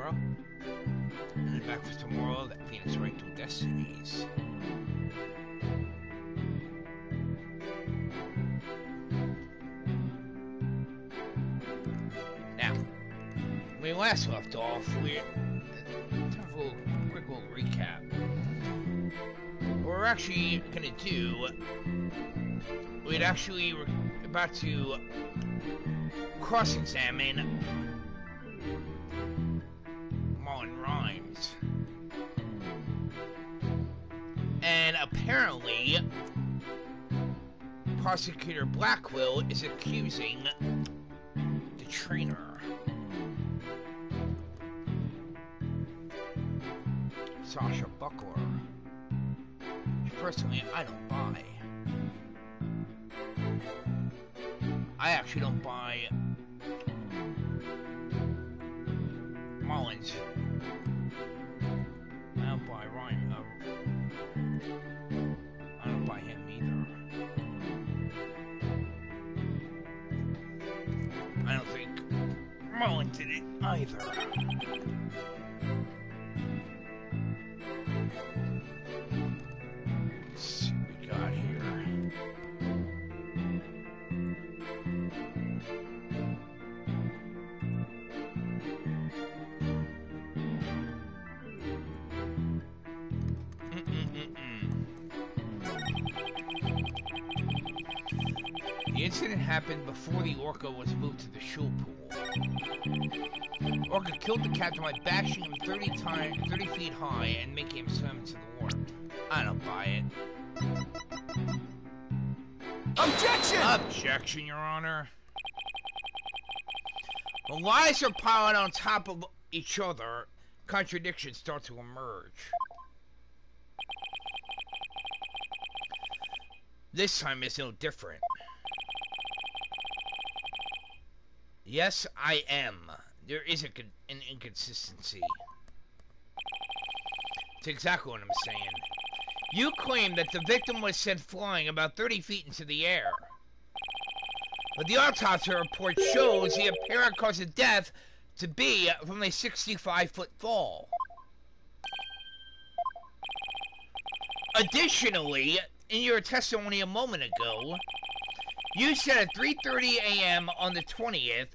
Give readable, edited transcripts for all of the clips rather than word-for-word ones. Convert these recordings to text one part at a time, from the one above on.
Azura. And then back for tomorrow, that Phoenix Wright to Destinies. Now, when we last left off, we have a quick little recap. What we're actually gonna do, we'd actually about to cross-examine Marlon Rimes. And apparently, Prosecutor Blackwell is accusing the trainer, Sasha Buckler, which personally I don't buy. I actually don't buy Marlon's. I don't buy Ryan. I don't buy him either. I don't think Marlon did it either. Let's see what we got here. The incident happened before the orca was moved to the shul pool. Orca killed the captain by bashing him 30 feet high and making him swim into the water. I don't buy it. Objection! Objection, Your Honor. When lies are piled on top of each other, contradictions start to emerge. This time is no different. Yes, I am. There is an inconsistency. That's exactly what I'm saying. You claim that the victim was sent flying about 30 feet into the air. But the autopsy report shows the apparent cause of death to be from a 65-foot fall. Additionally, in your testimony a moment ago, you said at 3:30 a.m. on the 20th,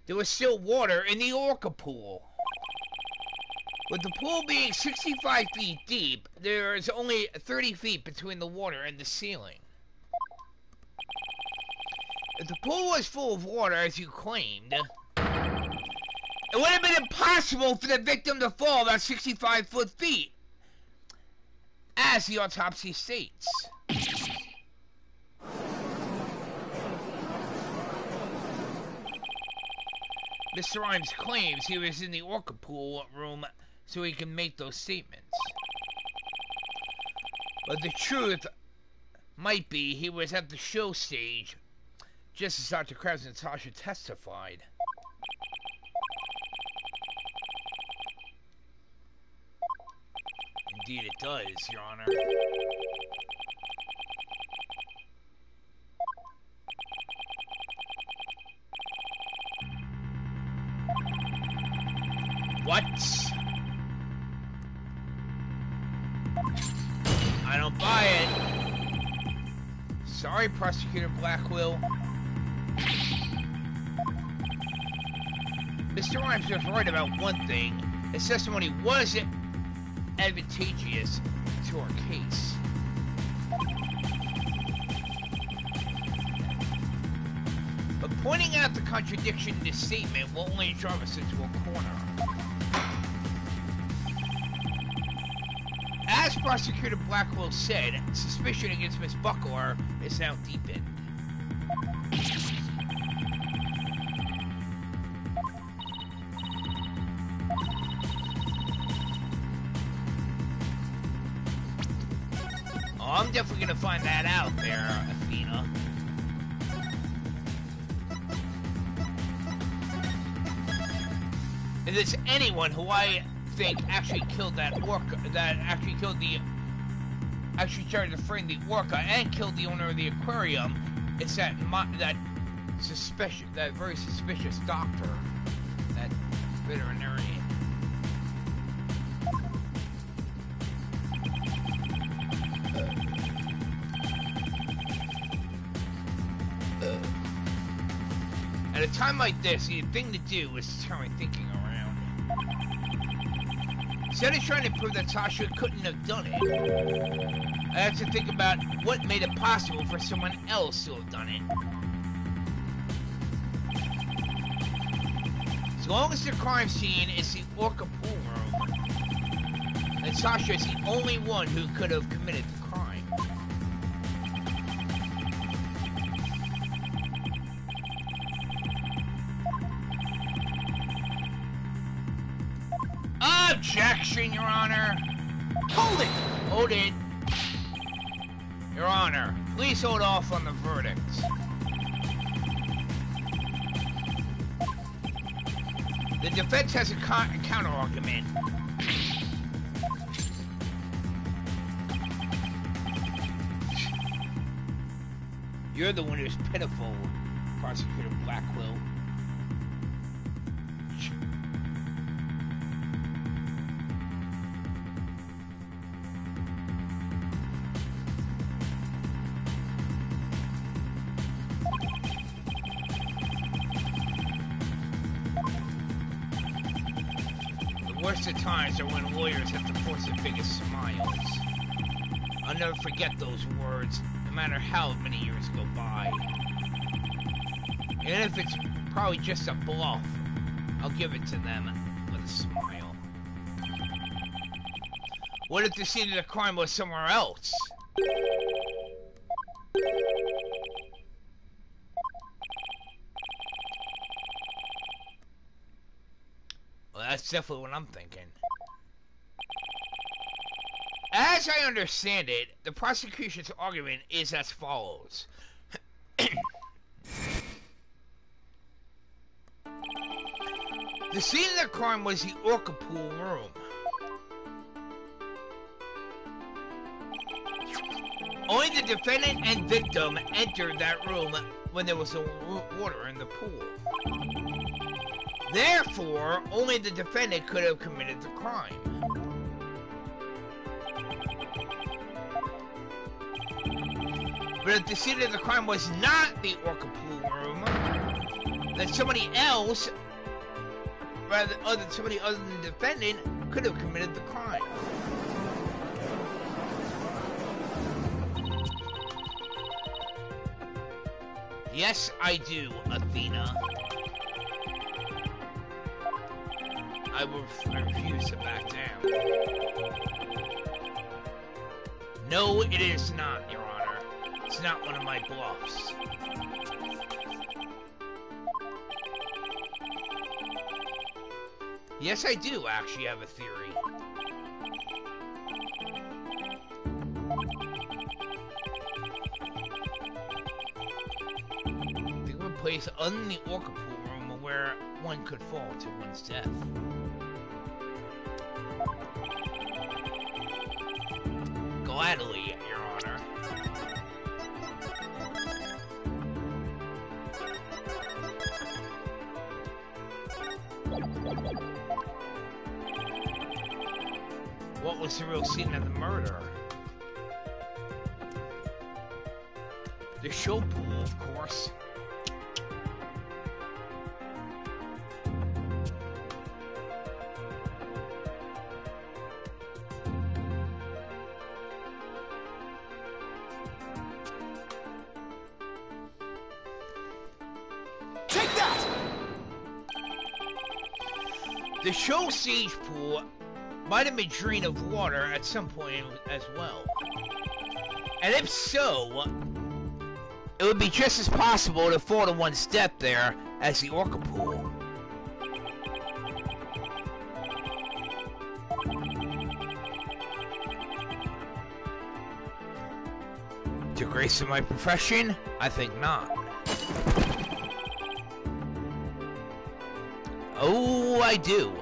there was still water in the orca pool. With the pool being 65 feet deep, there is only 30 feet between the water and the ceiling. If the pool was full of water, as you claimed, it would have been impossible for the victim to fall about 65 feet, as the autopsy states. Mr. Rimes claims he was in the orca pool room so he can make those statements. But the truth might be he was at the show stage just as Dr. Crabs and Sasha testified. Indeed it does, Your Honor. What? I don't buy it. Sorry, Prosecutor Blackwell. Mr. Rimes was right about one thing. His testimony was advantageous to our case. But pointing out the contradiction in this statement will only drive us into a corner. As Prosecutor Blackwell said, suspicion against Miss Buckler is now deepened. Oh, I'm definitely gonna find that out there, Athena. If there's anyone who I think actually killed that orca, that actually tried to frame the orca and killed the owner of the aquarium, it's that very suspicious doctor, that veterinarian. At a time like this, the thing to do is to turn my thinking around. Instead of trying to prove that Sasha couldn't have done it, I have to think about what made it possible for someone else to have done it. As long as the crime scene is the orca pool room, then Sasha is the only one who could have committed the crime. Objection, Your Honor! Hold it! Hold it. Your Honor, please hold off on the verdict. The defense has a counter-argument. You're the one who's pitiful, Prosecutor Blackwell. The worst of times are when lawyers have to force the biggest smiles. I'll never forget those words, no matter how many years go by. And if it's probably just a bluff, I'll give it to them with a smile. What if the scene of the crime was somewhere else? Well, that's definitely what I'm thinking. As I understand it, the prosecution's argument is as follows. The scene of the crime was the orca pool room. Only the defendant and victim entered that room when there was water in the pool. Therefore, only the defendant could have committed the crime. But if the scene of the crime was not the orca pool room, then somebody else, somebody other than the defendant, could have committed the crime. Yes, I do, Athena. I refuse to back down. No, it is not, Your Honor. It's not one of my bluffs. Yes, I do actually have a theory. Think of a place other than the orca pool room where one could fall to one's death. Gladly, Your Honor. What was the real scene of the murder? The show pool, of course. Take that! The show stage pool might have been drained of water at some point as well. And if so, it would be just as possible to fall to one's death there as the orca pool. To grace of my profession? I think not. Oh, I do.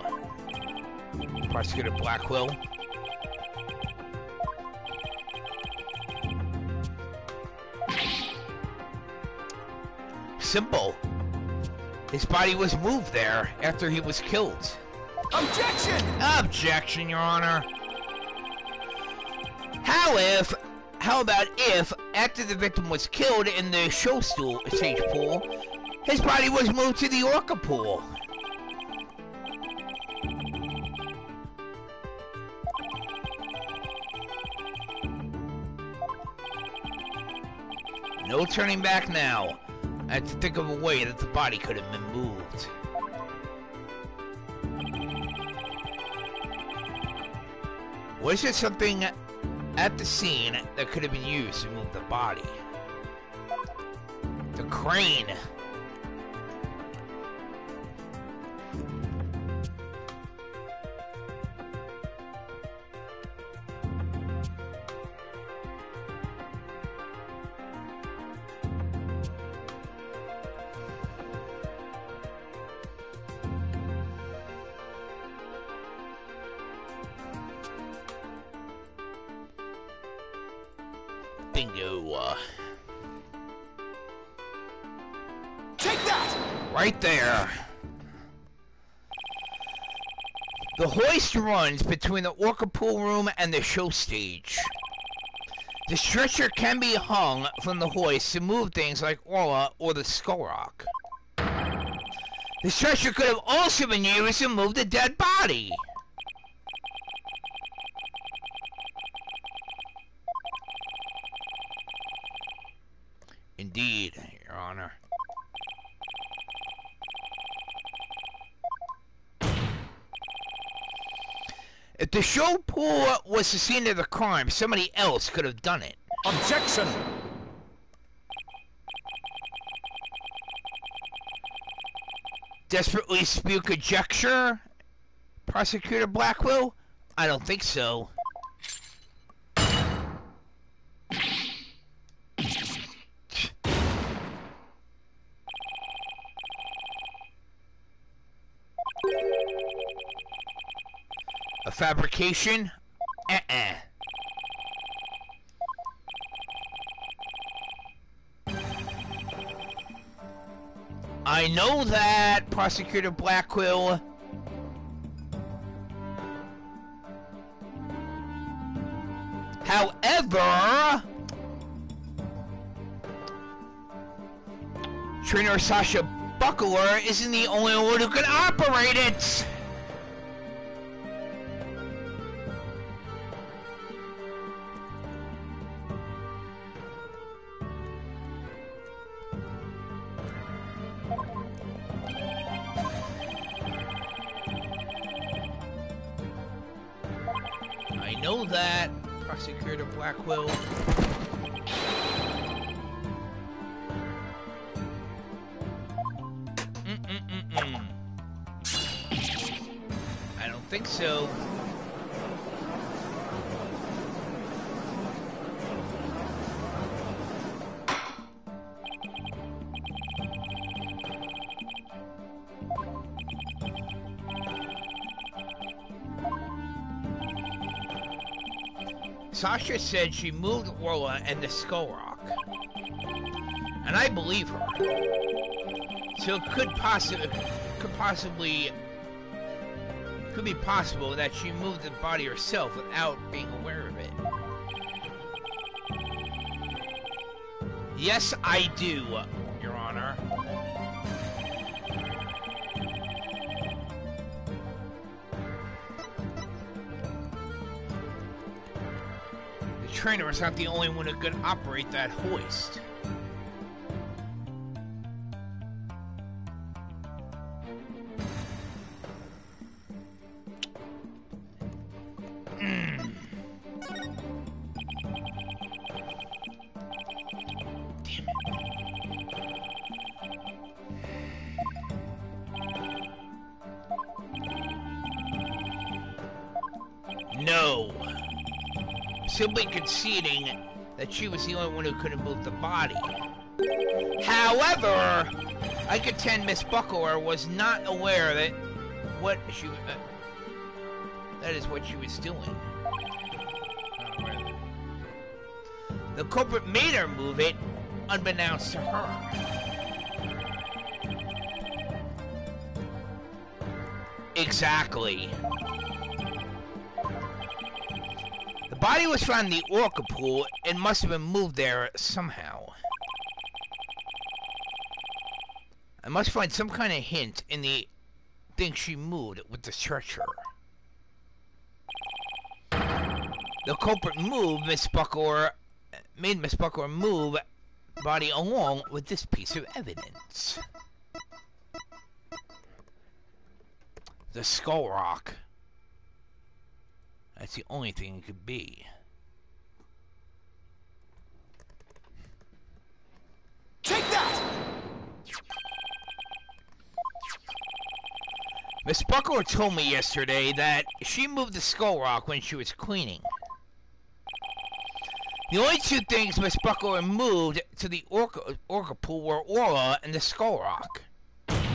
Prosecutor Blackwell. Simple. His body was moved there after he was killed. Objection! Objection, Your Honor. How about if, after the victim was killed in the show stage pool, His body was moved to the orca pool. No turning back now. I have to think of a way that the body could have been moved. Was there something at the scene that could have been used to move the body? The crane. Bingo. Take that! Right there. The hoist runs between the orca pool room and the show stage. The stretcher can be hung from the hoist to move things like Orla or the Skull Rock. The stretcher could have also been used to move the dead body. Indeed, Your Honor. If the show pool was the scene of the crime, somebody else could have done it. Objection! Desperately spew conjecture? Prosecutor Blackwell? I don't think so. A fabrication? I know that, Prosecutor Blackwell. However, Trainer Sasha Buckler isn't the only one who can operate it. I know that, Prosecutor Blackwell. I don't think so. Sasha said she moved Orla and the Skull Rock. And I believe her. So it could be possible that she moved the body herself without being aware of it. Yes, I do, Your Honor. The trainer is not the only one who could operate that hoist. No. Simply conceding that she was the only one who could have moved the body. However, I contend Miss Buckler was not aware that that is what she was doing. Not aware of it. The culprit made her move it, unbeknownst to her. Exactly. The body was found in the orca pool and must have been moved there somehow. I must find some kind of hint in the thing she moved with the stretcher. The culprit made Miss Buckler move body along with this piece of evidence. The skull rock. That's the only thing it could be. Take that! Miss Buckler told me yesterday that she moved the skull rock when she was cleaning. The only two things Miss Buckler moved to the orca pool were Orla and the skull rock. I'd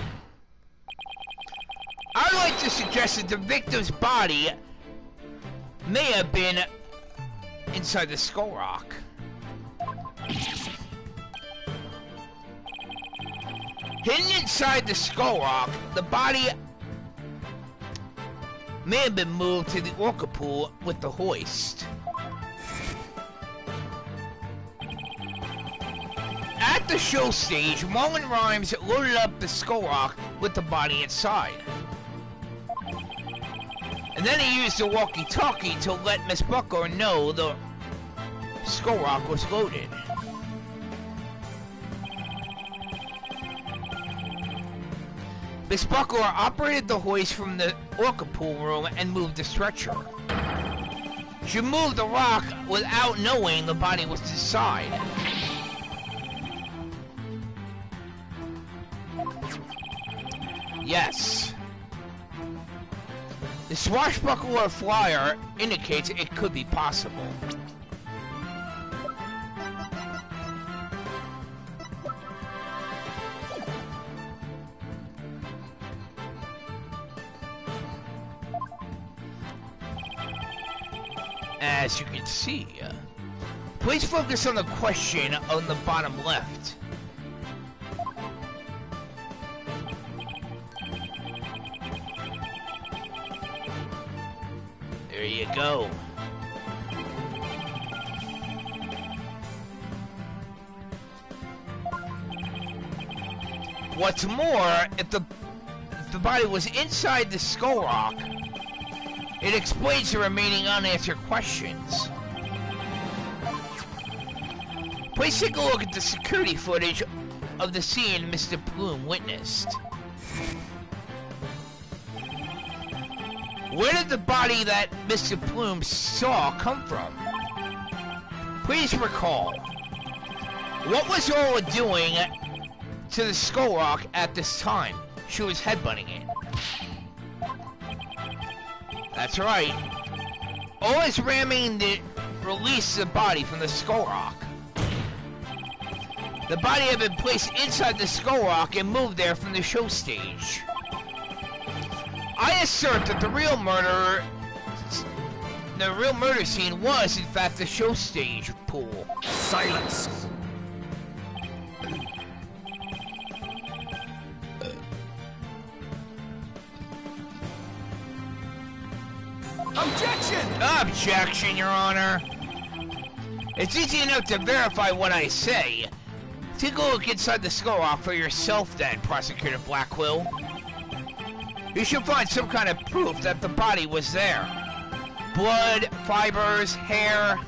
like to suggest that the victim's body may have been inside the skull rock. Hidden inside the skull rock, the body may have been moved to the orca pool with the hoist. At the show stage, Marlon Rimes loaded up the skull rock with the body inside. And then he used the walkie-talkie to let Miss Buckler know the skull rock was loaded. Miss Buckler operated the hoist from the orca pool room and moved the stretcher. She moved the rock without knowing the body was inside. Yes. The swashbuckler flyer indicates it could be possible. As you can see, please focus on the question on the bottom left. There you go. What's more, if the body was inside the skull rock, it explains the remaining unanswered questions. Please take a look at the security footage of the scene Mr. Plume witnessed. Where did the body that Mr. Plume saw come from? Please recall, what was Orla doing to the skull rock at this time? She was headbutting it. That's right. Orla's ramming the release the body from the skull rock. The body had been placed inside the skull rock and moved there from the show stage. I assert that the real murder scene was, in fact, the show stage pool. Silence! Objection! Objection, Your Honor. It's easy enough to verify what I say. Take a look inside the skull rock for yourself then, Prosecutor Blackwell. You should find some kind of proof that the body was there. Blood, fibers, hair.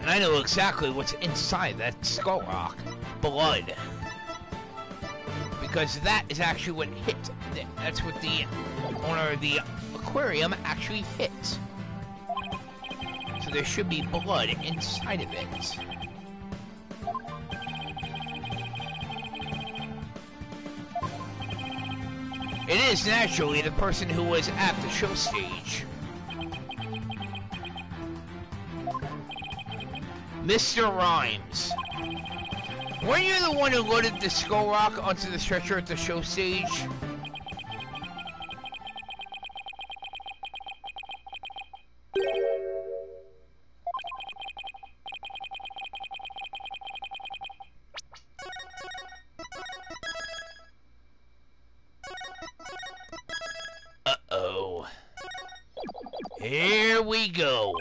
And I know exactly what's inside that skull rock. Blood. Because that is actually what hit. That's what the owner of the aquarium actually hit. So there should be blood inside of it. It is naturally the person who was at the show stage. Mr. Rimes. Weren't you the one who loaded the skull rock onto the stretcher at the show stage? Here we go.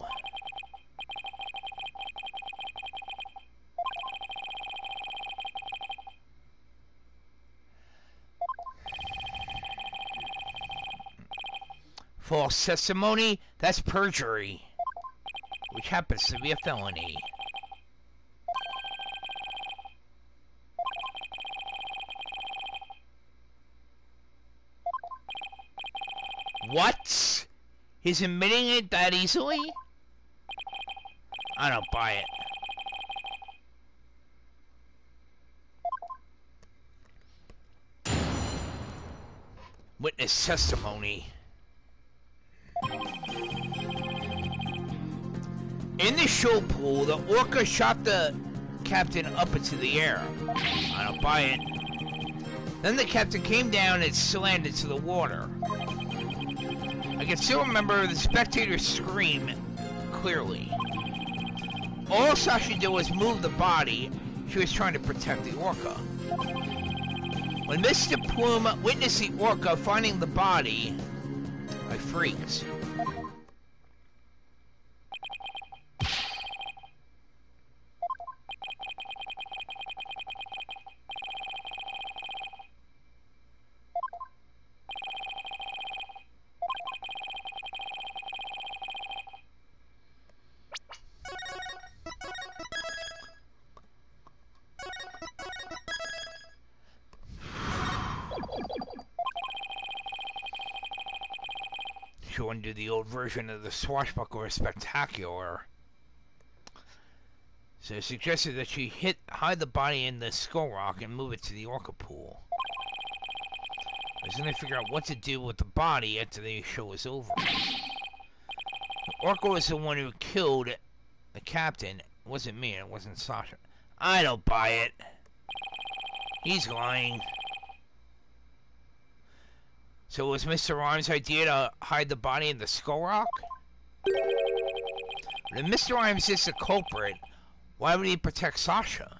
False testimony? That's perjury, which happens to be a felony. What? He's admitting it that easily? I don't buy it. Witness testimony. In the show pool, the orca shot the captain up into the air. I don't buy it. Then the captain came down and slammed into the water. I can still remember the spectators scream clearly. All Sasha did was move the body. She was trying to protect the orca. When Mr. Plume witnessed the orca finding the body, I freaked. She wanted to do the old version of the swashbuckler spectacular. So it suggested that she hide the body in the skull rock and move it to the orca pool. I was going to figure out what to do with the body after the show was over. The orca was the one who killed the captain. It wasn't me, it wasn't Sasha. I don't buy it. He's lying. So it was Mr. Rimes' idea to hide the body in the skull rock? But if Mr. Rimes is the culprit, why would he protect Sasha?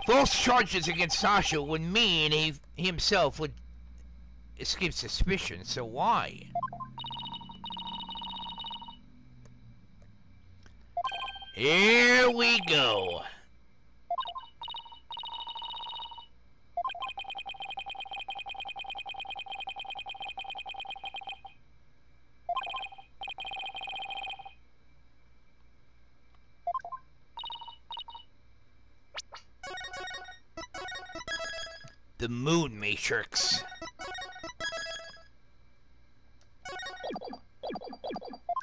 False charges against Sasha would mean he himself would escape suspicion, so why? Here we go. The Moon Matrix.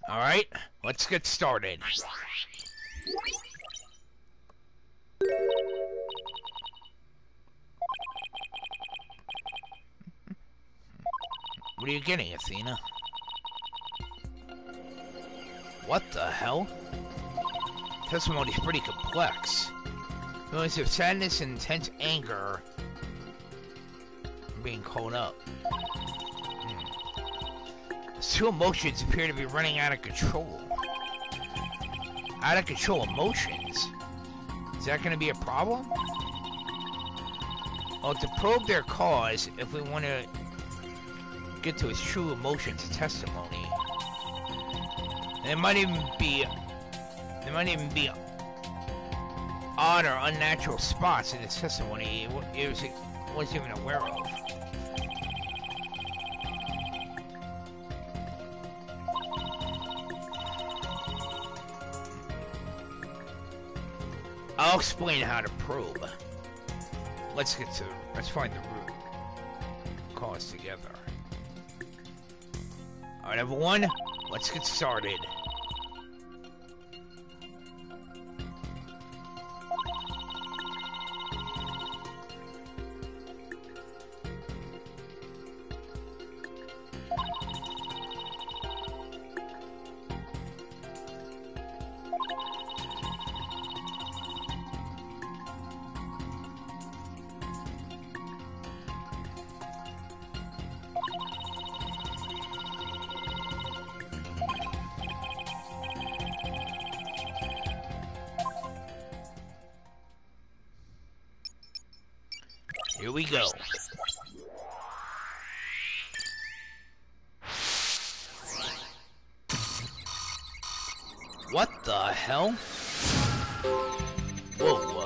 Alright, let's get started. What are you getting, Athena? What the hell? Testimony's pretty complex. Feelings of sadness and intense anger being called up. These two emotions appear to be running out of control. Out of control emotions? Is that going to be a problem? Well, to probe their cause, if we want to get to his true emotions and testimony, there might even be odd or unnatural spots in his testimony he wasn't even aware of. I'll explain how to probe. Let's find the root cause together. Alright, everyone, let's get started. Here we go. What the hell? Whoa,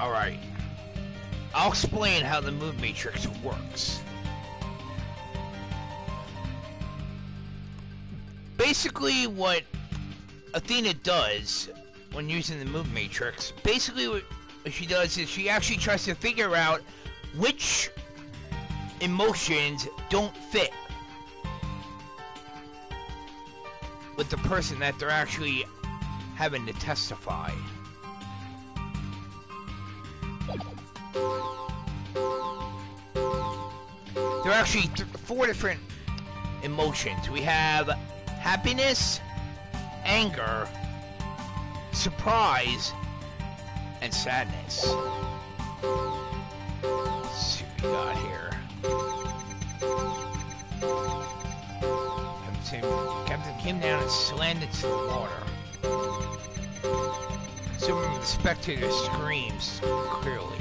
Alright. I'll explain how the move matrix works. Basically, what Athena does when using the move matrix, basically what she does is she actually tries to figure out which emotions don't fit with the person that they're actually having to testify. There are actually four different emotions. We have happiness, anger, surprise, and sadness. Let's see what we got here. Captain came down and slammed into the water. Some of the spectators screams clearly.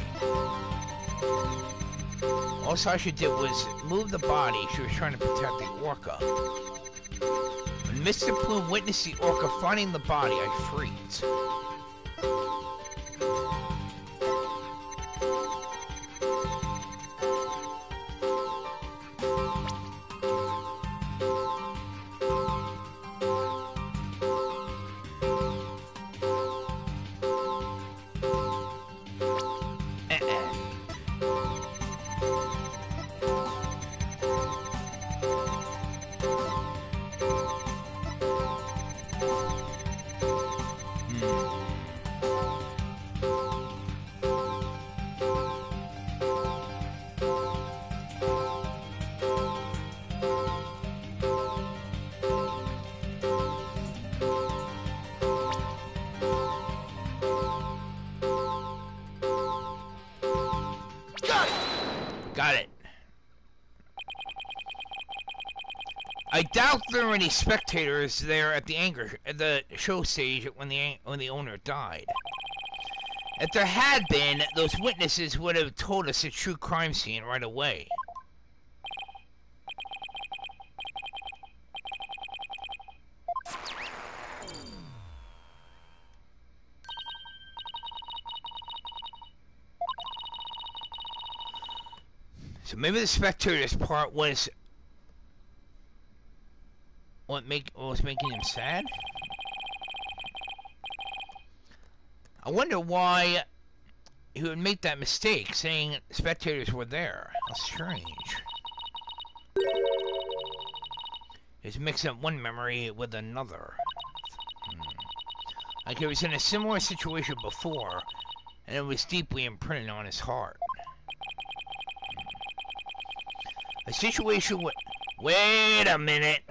All Sasha did was move the body. She was trying to protect the orca. When Mr. Plume witnessed the orca finding the body, I freaked. Got it. I doubt there were any spectators there at the show stage when the owner died. If there had been, those witnesses would have told us the true crime scene right away. So maybe the spectators part was what was making him sad? I wonder why he would make that mistake, saying spectators were there. How strange. He's mixing up one memory with another. Like he was in a similar situation before, and it was deeply imprinted on his heart. A situation with... Wait a minute.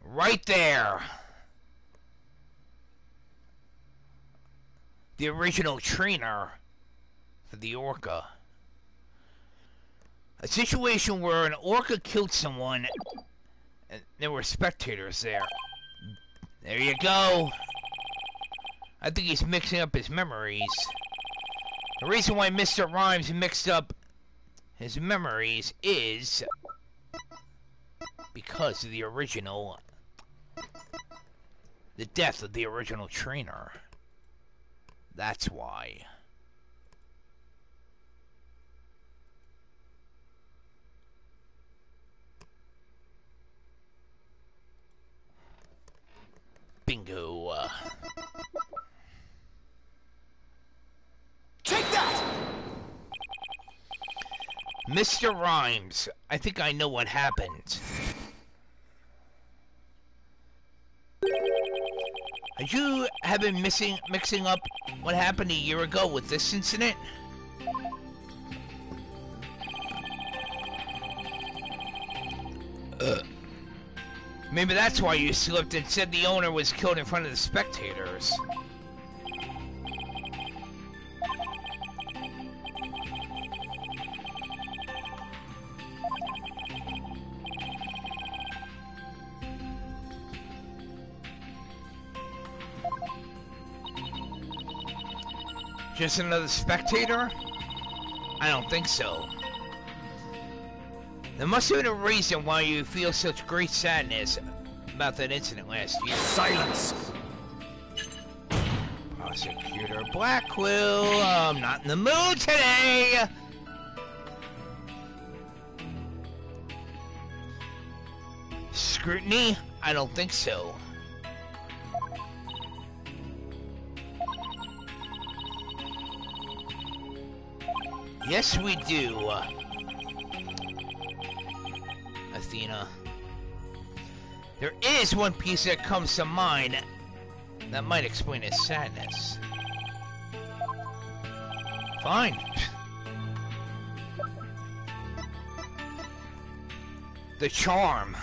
Right there. the original trainer for the orca. A situation where an orca killed someone and there were spectators there. There you go. I think he's mixing up his memories. The reason why Mr. Rimes mixed up his memories is because of the original, the death of the original trainer. That's why. Bingo. Take that! Mr. Rimes, I think I know what happened. You have been mixing up what happened a year ago with this incident? Maybe that's why you slipped and said the owner was killed in front of the spectators. Just another spectator? I don't think so. There must have been a reason why you feel such great sadness about that incident last year. Silence! Prosecutor Blackwell, I'm not in the mood today! Scrutiny? I don't think so. Yes, we do. Athena. There is one piece that comes to mind that might explain his sadness. Fine. The charm.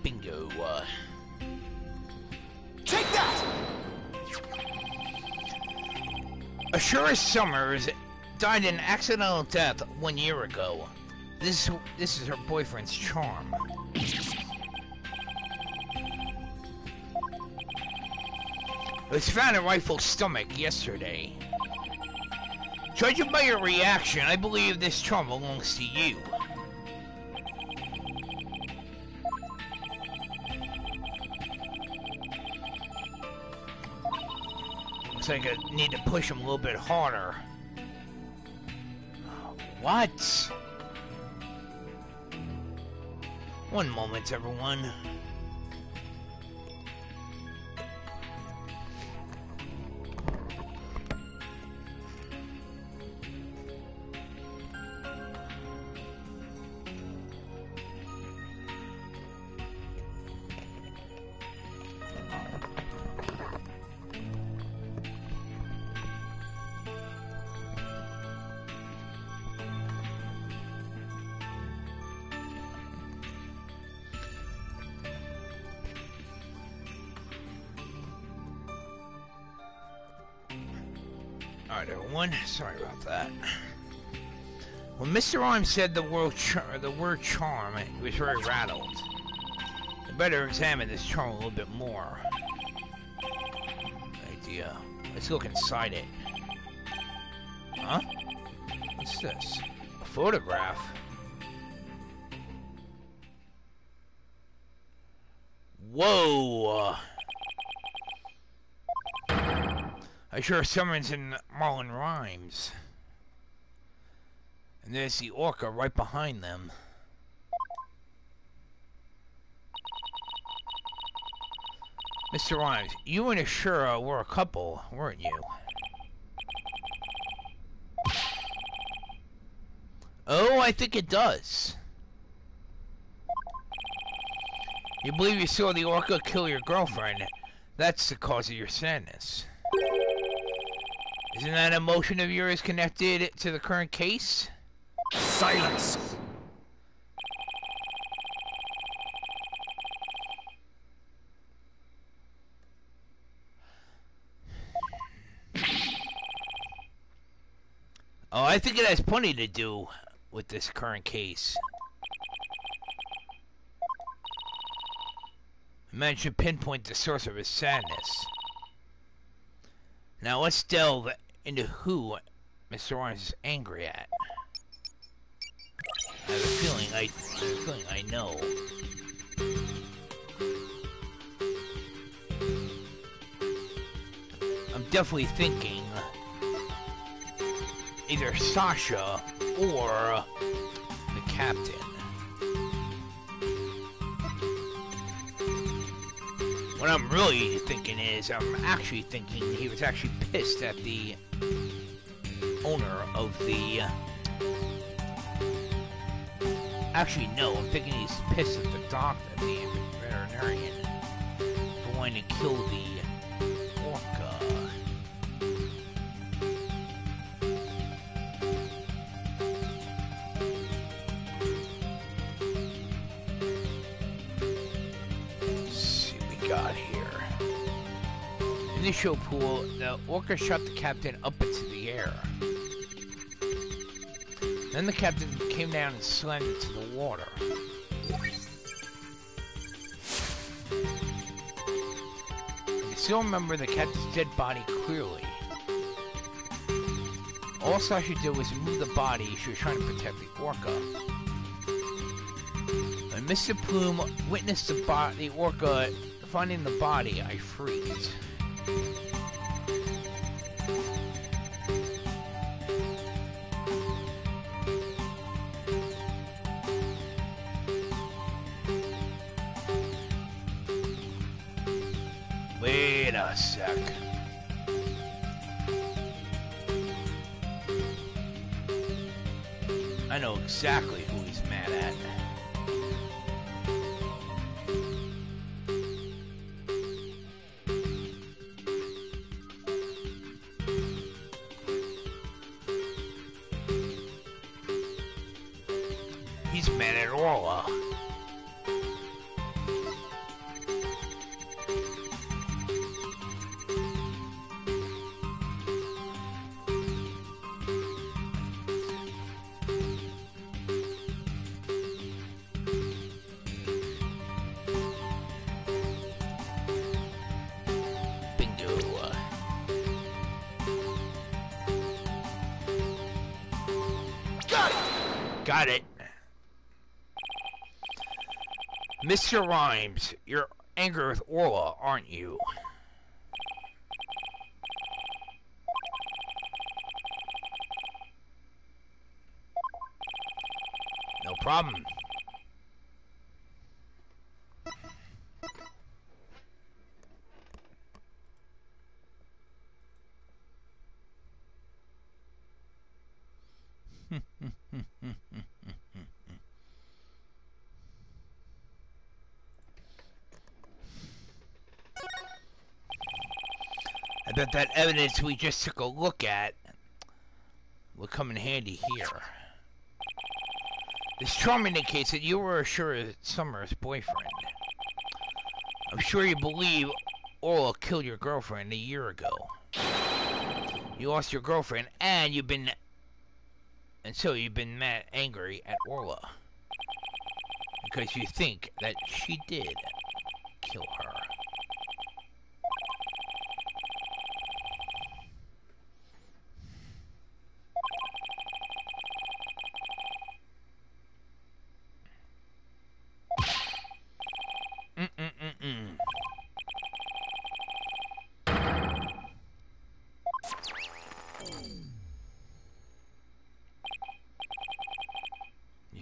Bingo. Take that! Azura Summers died an accidental death 1 year ago. This is her boyfriend's charm. It was found in Rifle's stomach yesterday. Judging by your reaction, I believe this charm belongs to you. Looks like I need to push him a little bit harder. What? One moment, everyone. Alright, everyone. Sorry about that. When Mr. Rimes said the word charm, he was very rattled. I better examine this charm a little bit more. Idea. Let's look inside it. Huh? What's this? A photograph? Whoa! Azura Summers and Marlon Rimes. And there's the orca right behind them. Mr. Rimes, you and Azura were a couple, weren't you? Oh, I think it does. You believe you saw the orca kill your girlfriend. That's the cause of your sadness. Isn't that emotion of yours connected to the current case? Silence! Oh, I think it has plenty to do with this current case. The man should pinpoint the source of his sadness. Now let's delve into who Mr. Rimes is angry at. I have a feeling I know. I'm definitely thinking either Sasha or the captain. What I'm really thinking is, I'm actually thinking he was actually pissed at the owner of the... Actually, no, I'm thinking he's pissed at the doctor, the veterinarian, for wanting to kill the orca. In the show pool, the orca shot the captain up into the air. Then the captain came down and slammed into the water. I still remember the captain's dead body clearly. All Sasha did was move the body. She was trying to protect the orca. When Mr. Plume witnessed the orca finding the body, I freaked. Wait a sec. I know exactly who he's mad at. He's mad at Orla. Got it. Mr. Rimes, you're angry with Orla, aren't you? No problem. I bet that evidence we just took a look at will come in handy here. This charm indicates that you were Azura Summers' boyfriend. I'm sure you believe Orla killed your girlfriend a year ago. You lost your girlfriend, and so you've been mad, angry at Orla because you think that she did kill her.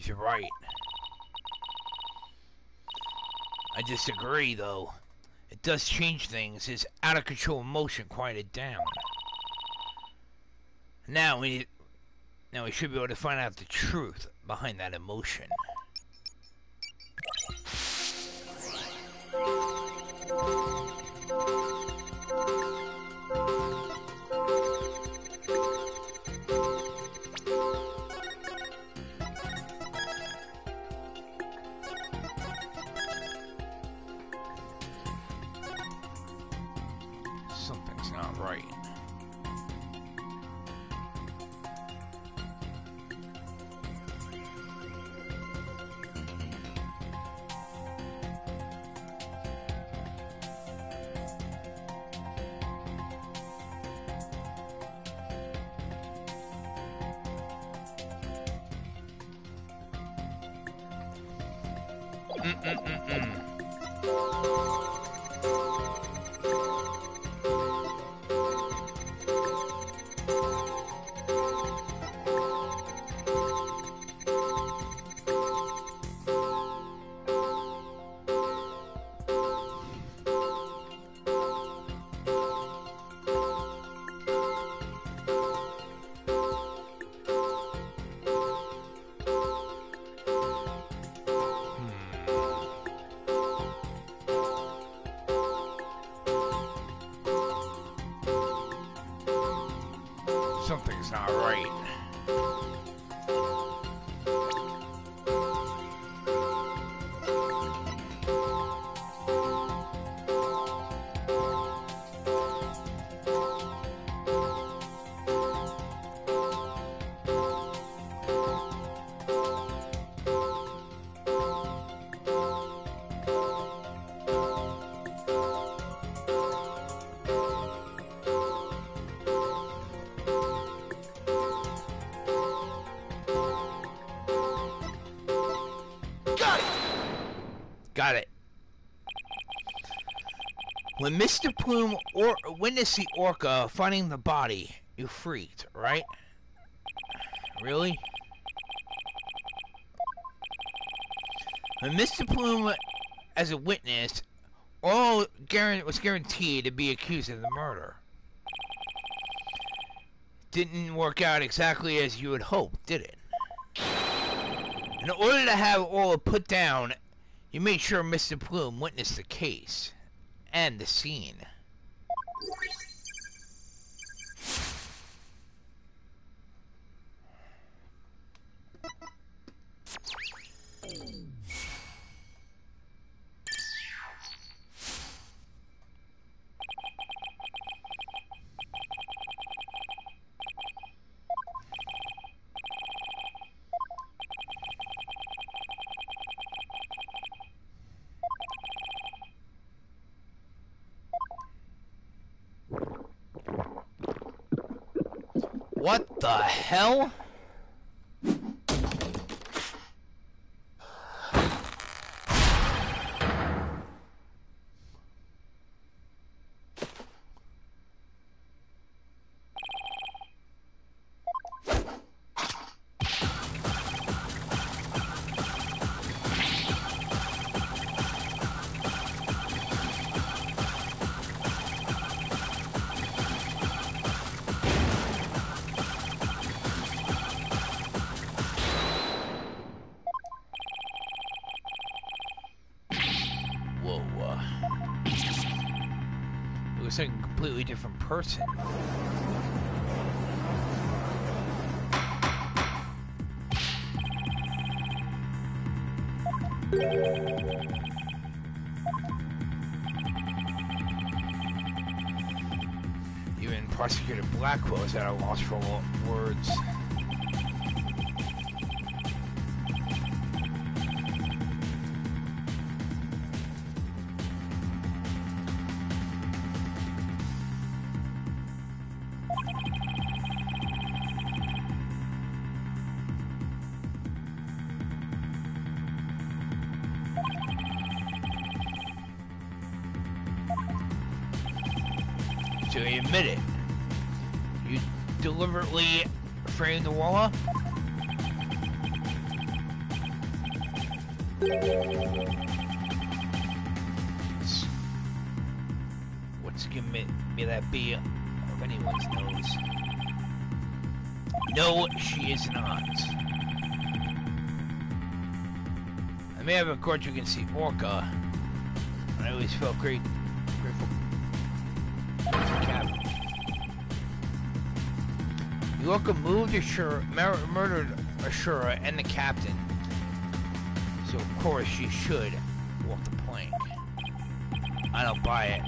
You're right. I disagree, though. It does change things. His out-of-control emotion quieted down. Now we should be able to find out the truth behind that emotion. not right. Something's not right. Got it. When Mr. Plume witnessed the orca finding the body, you freaked, right? Really? When Mr. Plume, as a witness, Orla was guaranteed to be accused of the murder. Didn't work out exactly as you had hoped, did it? In order to have Orla put down, you made sure Mr. Plume witnessed the case and the scene. What the hell? Looks like a completely different person. Even Prosecutor Blackwell is at a loss for words. So you admit it. You deliberately framed the Orla? What's gonna may that be of anyone's nose? No, she is not. I may have a grudge against the orca, but I always felt grateful. The orca moved murdered Azura and the captain, so of course she should walk the plank. I don't buy it.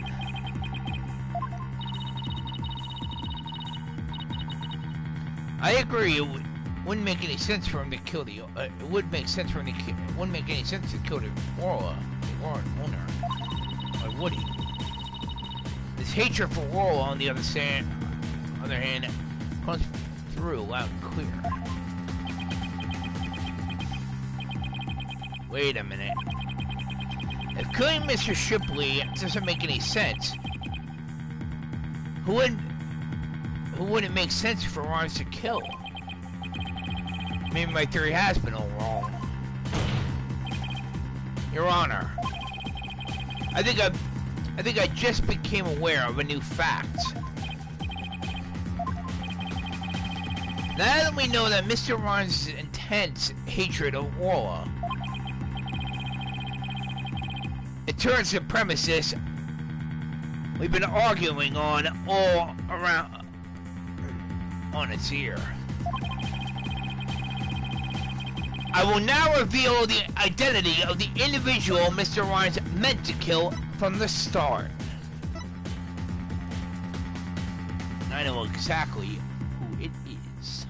I agree. Wouldn't make any sense for him to kill the. It would make sense for him to kill. It wouldn't make any sense to kill the Orla, the owner. Why would he? This hatred for Orla, on the other hand, comes through loud and clear. Wait a minute. If killing Mr. Shipley doesn't make any sense, who wouldn't make sense for Rimes to kill? Maybe my theory has been all wrong. Your Honor, I think I just became aware of a new fact. Now that we know that Mr. Rimes' intense hatred of Orla, it turns the premises we've been arguing on all around on its ear. I will now reveal the identity of the individual Mr. Rimes meant to kill from the start. I know exactly who it is.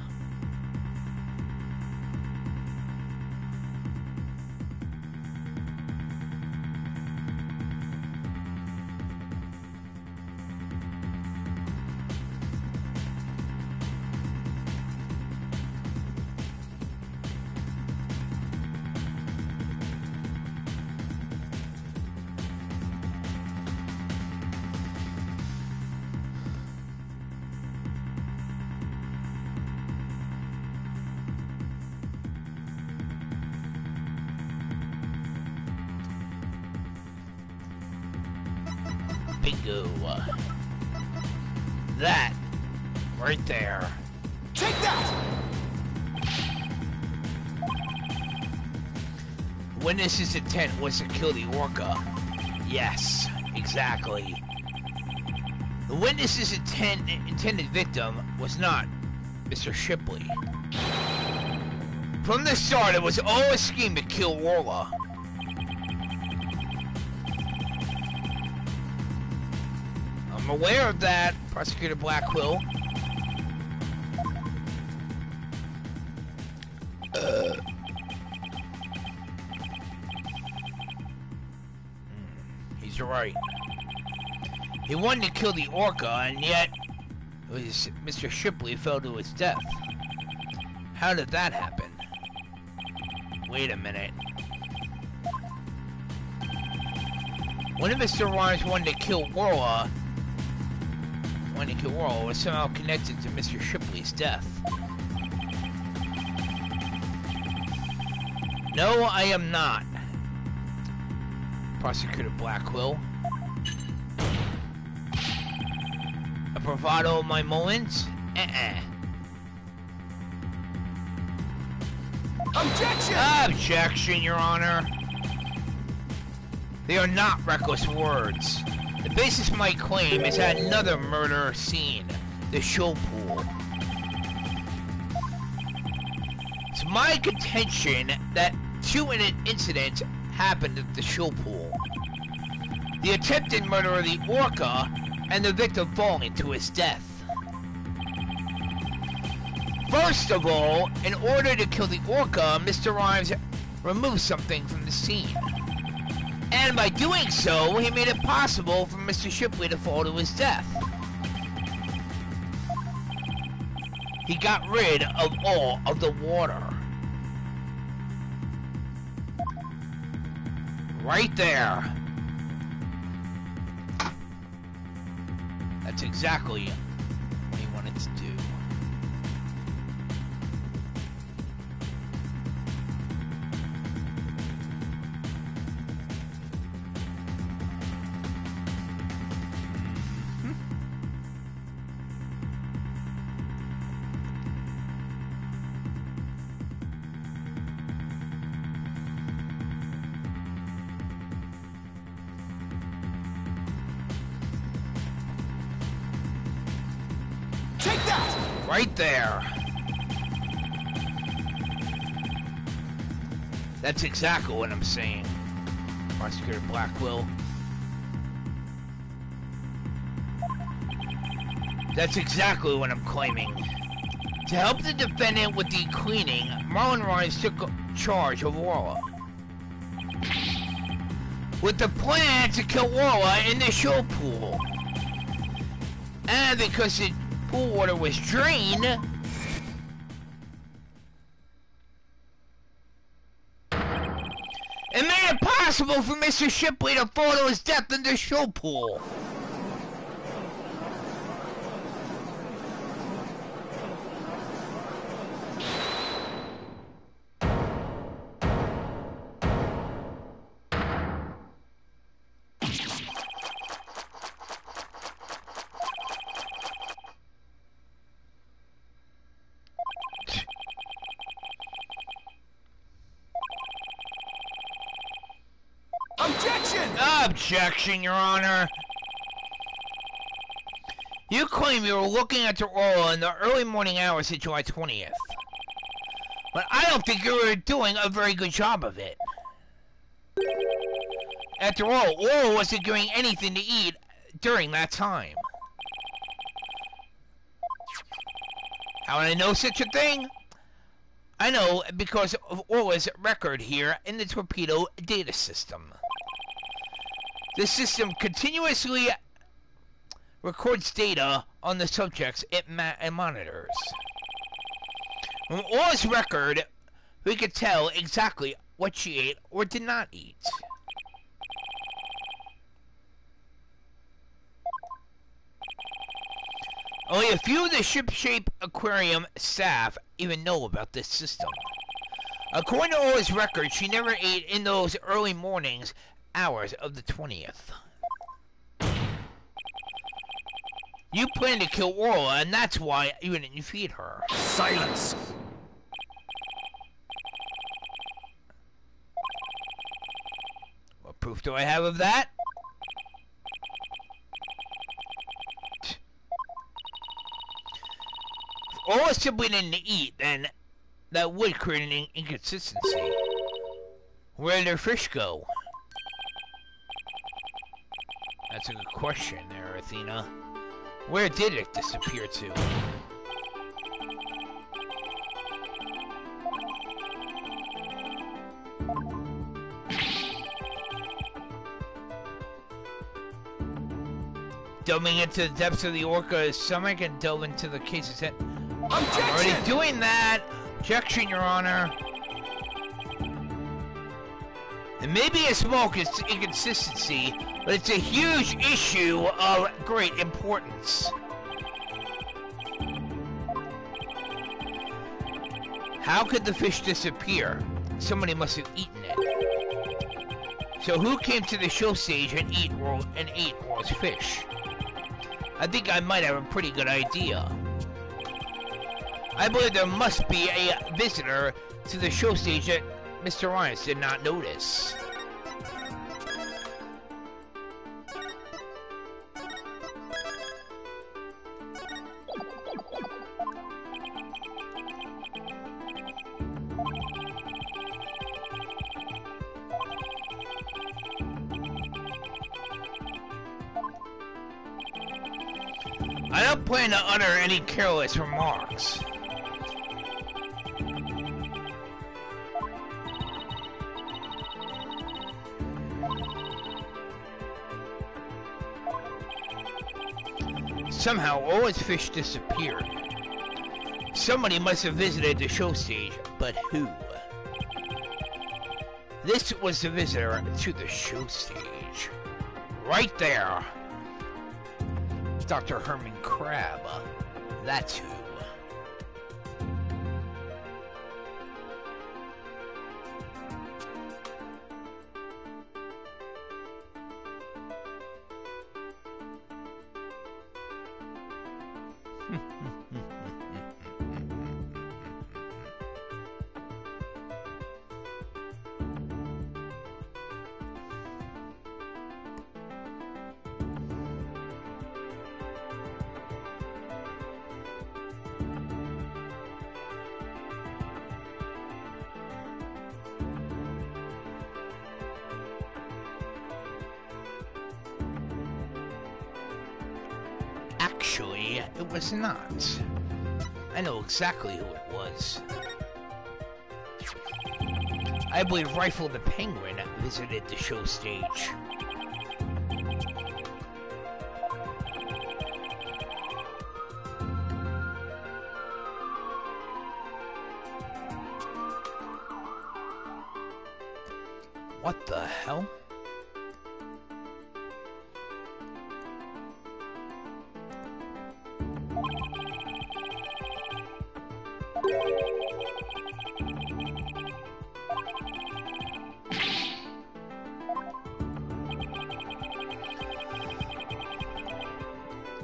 Bingo. That right there. Take that! Witness's intent was to kill the orca. Yes, exactly. The witness's intended victim was not Mr. Shipley. From the start, it was all a scheme to kill Orla. I'm aware of that, Prosecutor Blackwell. He's right. He wanted to kill the orca, and yet Mr. Shipley fell to his death. How did that happen? Wait a minute. When Mr. Rimes wanted to kill Orla, was somehow connected to Mr. Shipley's death. No, I am not. Prosecutor Blackwell. A bravado of my moments? Objection! Objection, Your Honor. They are not reckless words. The basis of my claim is at another murder scene, the show pool. It's my contention that two incidents happened at the show pool. The attempted murder of the orca and the victim falling to his death. First of all, in order to kill the orca, Mr. Rimes removed something from the scene. And by doing so, he made it possible for Mr. Shipley to fall to his death. He got rid of all of the water. Right there. That's exactly what he wanted to do. Take that! Right there. That's exactly what I'm saying, Prosecutor Blackwell. That's exactly what I'm claiming. To help the defendant with the cleaning, Marlon Rimes took charge of Orla, with the plan to kill Orla in the show pool. And because the pool water was drained, it made it possible for Mr. Shipley to fall to his death in the show pool. Objection, Your Honor. You claim you were looking at the Orla in the early morning hours of July 20th. But I don't think you were doing a very good job of it. After all, Orla wasn't getting anything to eat during that time. How would I know such a thing? I know because of Orla's record here in the torpedo data system. The system continuously records data on the subjects it monitors. From Orla's record, we could tell exactly what she ate or did not eat. Only a few of the ship-shape aquarium staff even know about this system. According to Orla's record, she never ate in those early mornings hours of the 20th. You plan to kill Orla, and that's why you didn't feed her. Silence! What proof do I have of that? If Orla simply didn't eat, then that would create an inconsistency. Where did her fish go? That's a good question there, Athena. Where did it disappear to? Delving into the depths of the orca's stomach and delve into the case's head. Objection! I'm already doing that! Objection, Your Honor. It may be a small inconsistency, but it's a huge issue of great importance. How could the fish disappear? Somebody must have eaten it. So who came to the show stage and ate Orla's fish? I think I might have a pretty good idea. I believe there must be a visitor to the show stage that Mr. Rimes did not notice. I don't plan to utter any careless remarks. Somehow, Orla's fish disappeared. Somebody must have visited the show stage, but who? This was the visitor to the show stage. Right there. Dr. Herman Crab. That's who. Actually, it was not. I know exactly who it was. I believe Rifle the Penguin visited the show stage. What the hell?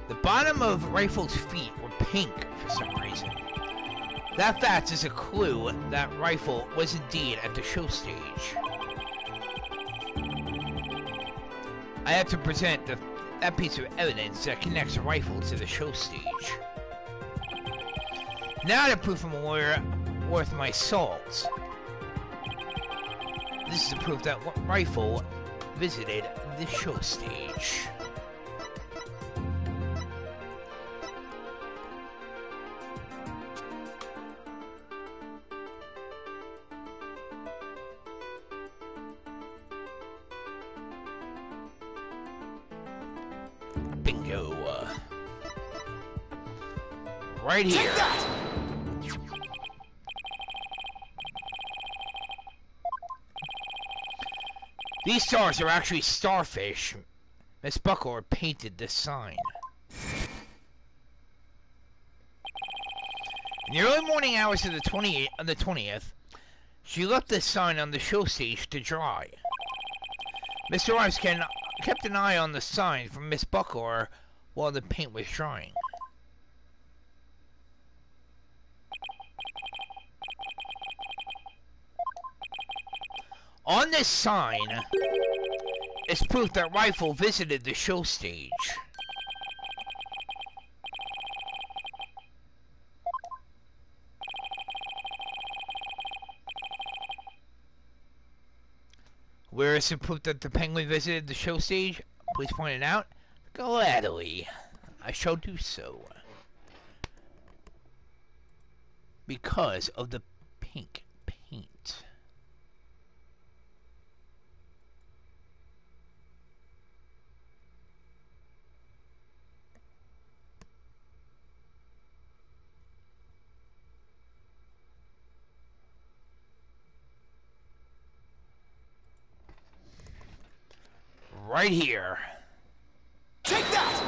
The bottom of Rifle's feet were pink for some reason. That fact is a clue that Rifle was indeed at the show stage. I have to present that piece of evidence that connects Rifle to the show stage. Now the proof I'm worth my salt. This is the proof that Rifle visited the show stage. Bingo. Right here. Take that! These stars are actually starfish. Miss Buckler painted this sign. In the early morning hours of the 20th, she left this sign on the show stage to dry. Mr. Rimes kept an eye on the sign from Miss Buckler while the paint was drying. On this sign is proof that Rifle visited the show stage. Where is the proof that the penguin visited the show stage? Please point it out. Gladly. I shall do so. Because of the pink paint. Right here. Take that!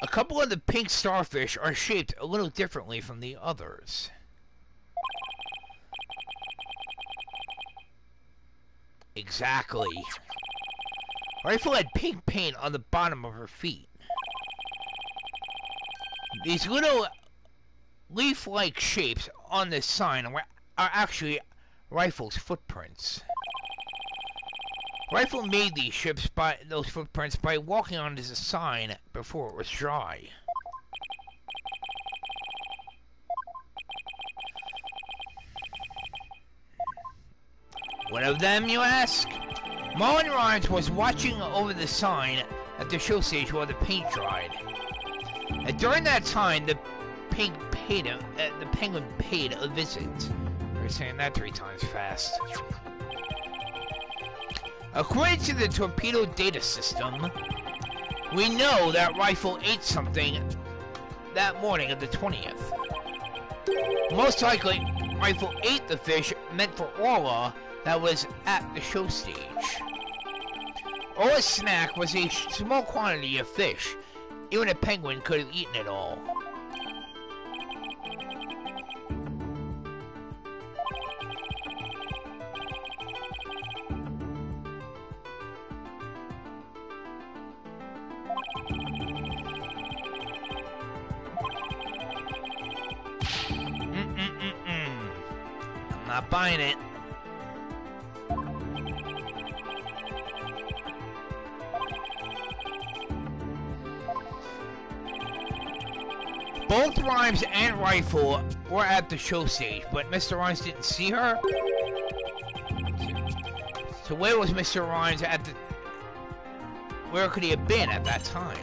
A couple of the pink starfish are shaped a little differently from the others. Exactly. Rifle had pink paint on the bottom of her feet. These little leaf-like shapes on this sign are actually Rifle's footprints. Rifle made those footprints by walking onto the sign before it was dry. One of them, you ask? Marlon Rimes was watching over the sign at the show stage while the paint dried. And during that time, the penguin paid a visit. We're saying that 3 times fast. According to the torpedo data system, we know that Rifle ate something that morning of the 20th. Most likely, Rifle ate the fish meant for Orla that was at the show stage. Orla's snack was a small quantity of fish. Even a penguin could have eaten it all. Not buying it. Both Rimes and Rifle were at the show stage, but Mr. Rimes didn't see her. So where was Mr. Rimes at the... Where could he have been at that time?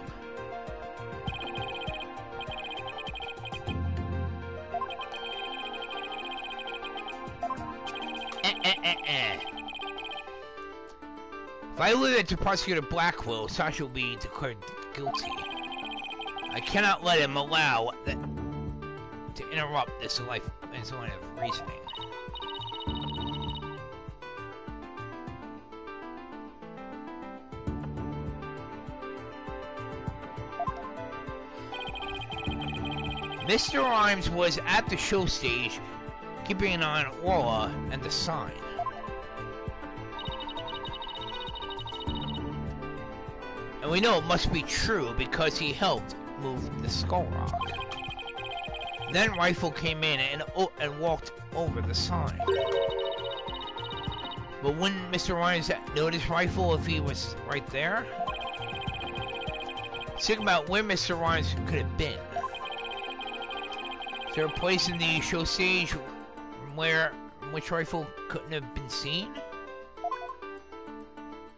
I leave it to Prosecutor Blackwell, Sasha will be declared guilty. I cannot let him allow that to interrupt this line of reasoning. Mr. Rimes was at the show stage, keeping an eye on Orla and the sign. And we know it must be true because he helped move the skull rock. Then Rifle came in and walked over the sign. But wouldn't Mr. Rimes notice Rifle if he was right there? Think about where Mr. Rimes could have been. Is there a place in the show stage which Rifle couldn't have been seen?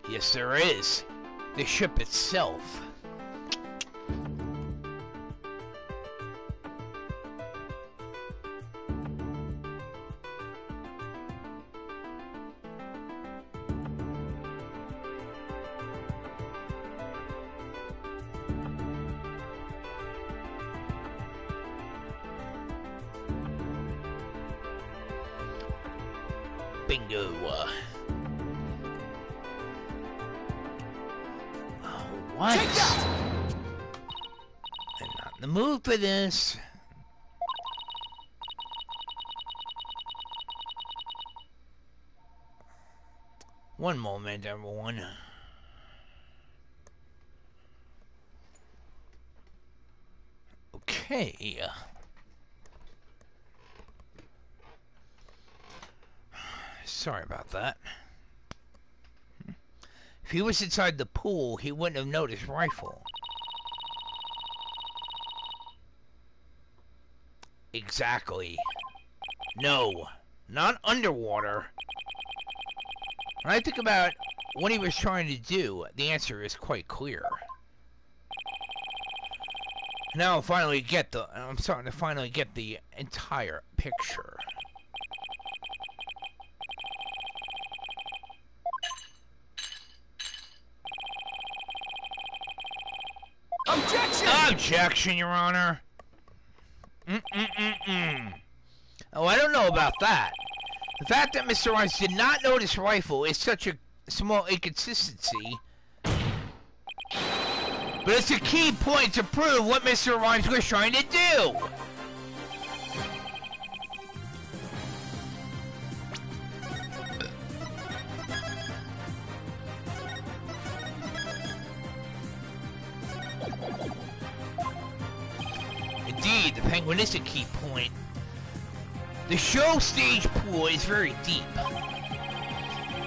Yes, there is. The ship itself. Bingo. What? Take that! I'm not in the mood for this. One moment, everyone. Okay. Sorry about that. If he was inside the pool, he wouldn't have noticed Rifle. Exactly. No, not underwater. When I think about what he was trying to do, the answer is quite clear. Now I'm starting to finally get the entire picture. Objection! Objection, Your Honor. Oh, I don't know about that. The fact that Mr. Rimes did not notice Rifle is such a small inconsistency, but it's a key point to prove what Mr. Rimes was trying to do. Indeed, the penguin is a key point. The show stage pool is very deep.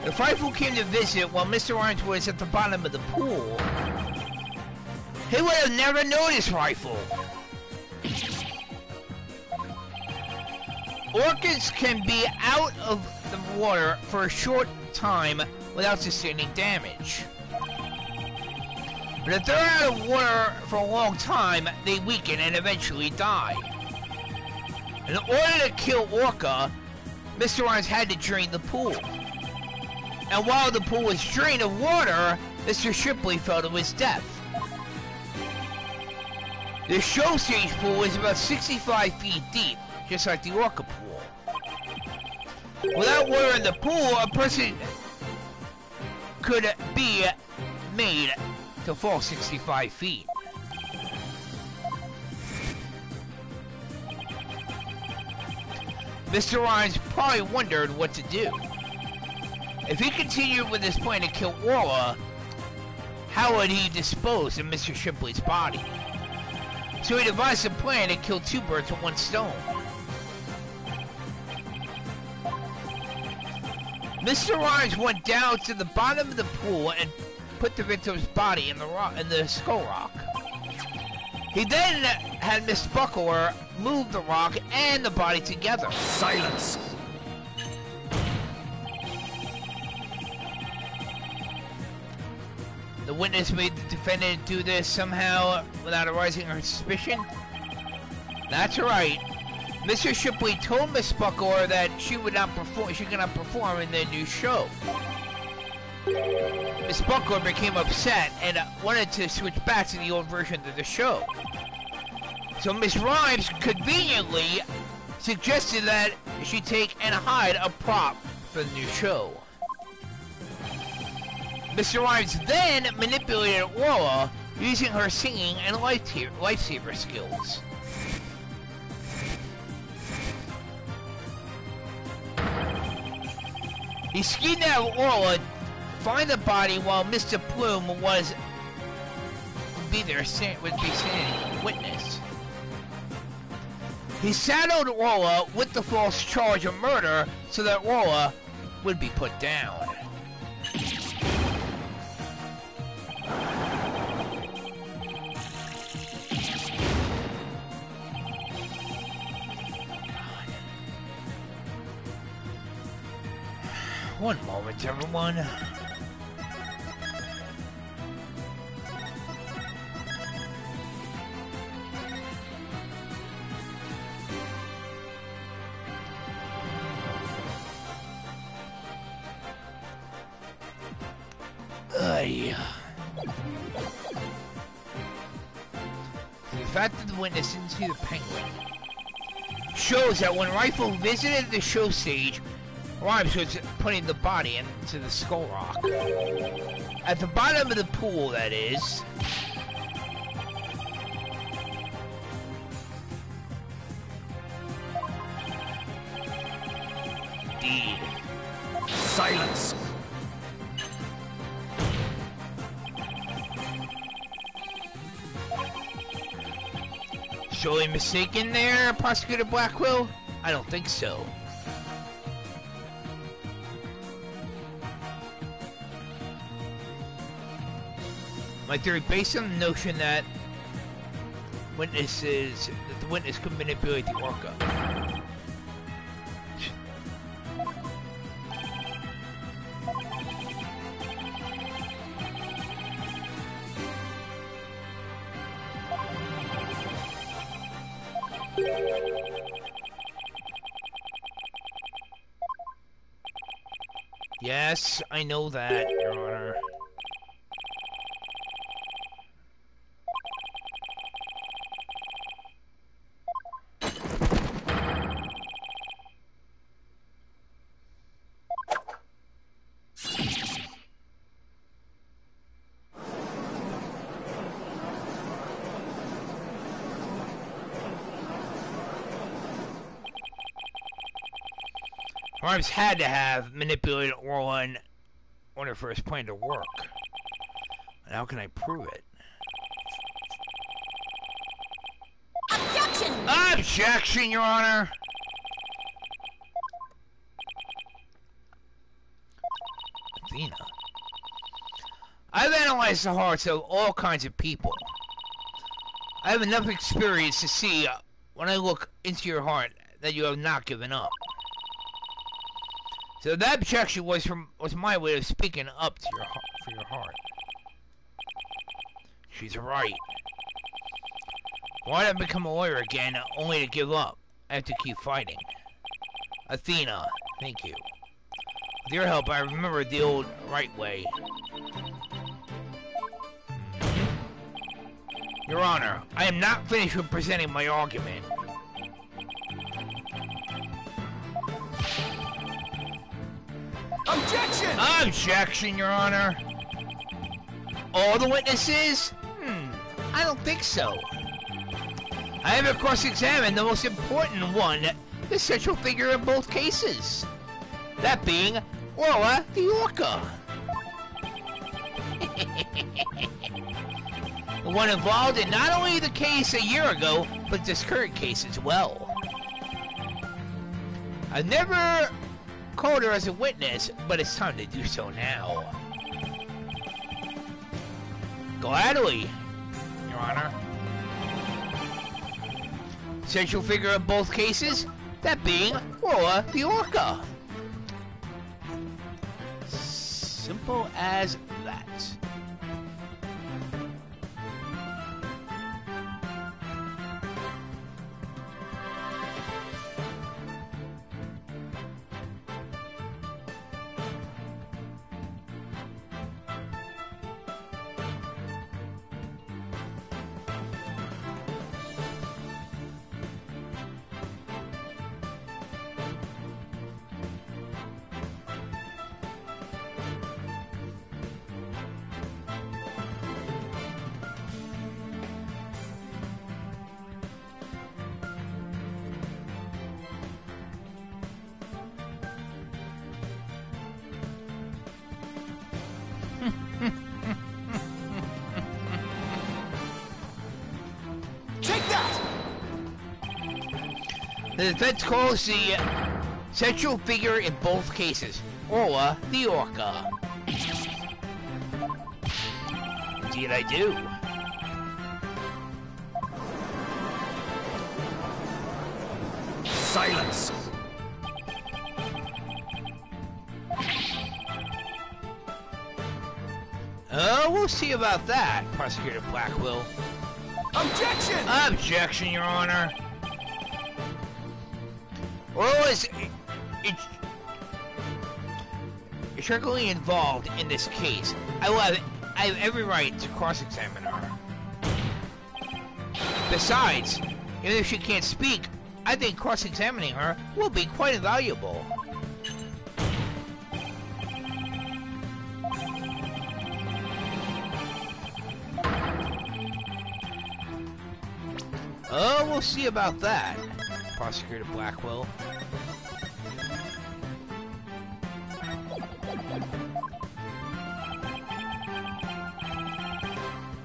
If Rifle came to visit while Mr. Rimes was at the bottom of the pool, he would have never noticed Rifle. Orcas can be out of the water for a short time without sustaining damage. But if they're out of water for a long time, they weaken and eventually die. In order to kill Orca, Mr. Rimes had to drain the pool. And while the pool was drained of water, Mr. Shipley fell to his death. The show stage pool is about 65 feet deep, just like the Orca pool. Without water in the pool, a person could be made to fall 65 feet. Mr. Rimes probably wondered what to do. If he continued with his plan to kill Orla, how would he dispose of Mr. Shipley's body? So he devised a plan to kill two birds with one stone. Mr. Rimes went down to the bottom of the pool and put the victim's body in the skull rock. He then had Miss Buckler move the rock and the body together. Silence! The witness made the defendant do this somehow without arousing her suspicion? That's right. Mr. Shipley told Miss Buckler that she could not perform in the new show. Miss Buckler became upset and wanted to switch back to the old version of the show. So Miss Rimes conveniently suggested that she take and hide a prop for the new show. Mr. Rimes then manipulated Orla using her singing and lifesaver skills. He schemed out Orla find the body while Mr. Plume would be standing witness. He saddled Orla with the false charge of murder so that Orla would be put down. One moment, everyone. The fact that the witness didn't see the penguin shows that when Rifle visited the show stage, Rimes was putting the body into the skull rock. At the bottom of the pool, that is. Indeed. Silence. Surely mistaken there, Prosecutor Blackwell? I don't think so. My theory based on the notion that the witness could manipulate the orca. Yes, I know that, Your Honor. Rimes had to have manipulated Orla in order for his plan to work. And how can I prove it? Objection! Objection, Your Honor! Athena. I've analyzed the hearts of all kinds of people. I have enough experience to see when I look into your heart that you have not given up. So that objection was my way of speaking up to for your heart. She's right. Why did I become a lawyer again, only to give up? I have to keep fighting. Athena, thank you. With your help, I remember the old right way. Your Honor, I am not finished with presenting my argument. Objection! Objection, Your Honor. All the witnesses? I don't think so. I have, of course, examined the most important one, the central figure in both cases. That being Orla the orca. The one involved in not only the case a year ago, but this current case as well. I've never called her as a witness, but it's time to do so now. Gladly, Your Honor. Central figure of both cases, that being Orla the orca. Simple as that. Take that! The defense calls the central figure in both cases, Orla the orca. Indeed I do. Silence! Oh, we'll see about that, Prosecutor Blackwell. Objection! Objection, Your Honor. Orla is intricately involved in this case. I have every right to cross-examine her. Besides, even if she can't speak, I think cross-examining her will be quite invaluable. Oh, we'll see about that, Prosecutor Blackwell.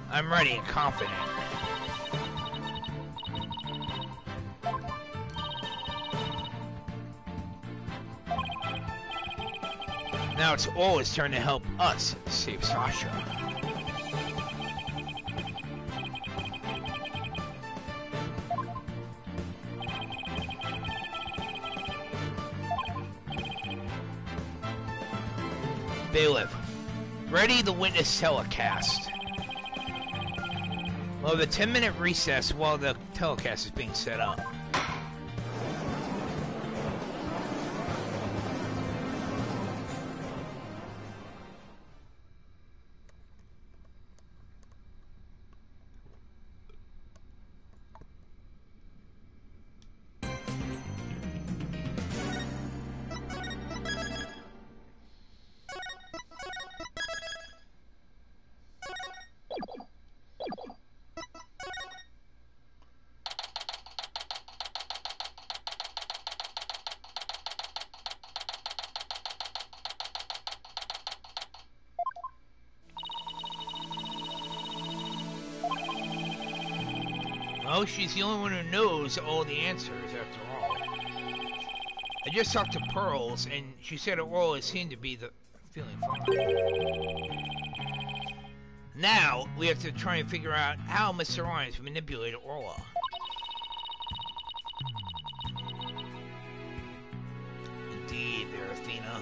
I'm ready and confident. Now it's Orla's turn to help us save Sasha. Bailiff, ready the witness telecast. We'll have a 10-minute recess while the telecast is being set up. Well, she's the only one who knows all the answers, after all. I just talked to Pearls, and she said Orla seemed to be feeling fine. Now, we have to try and figure out how Mr. Rimes manipulated Orla. Indeed, there, Athena.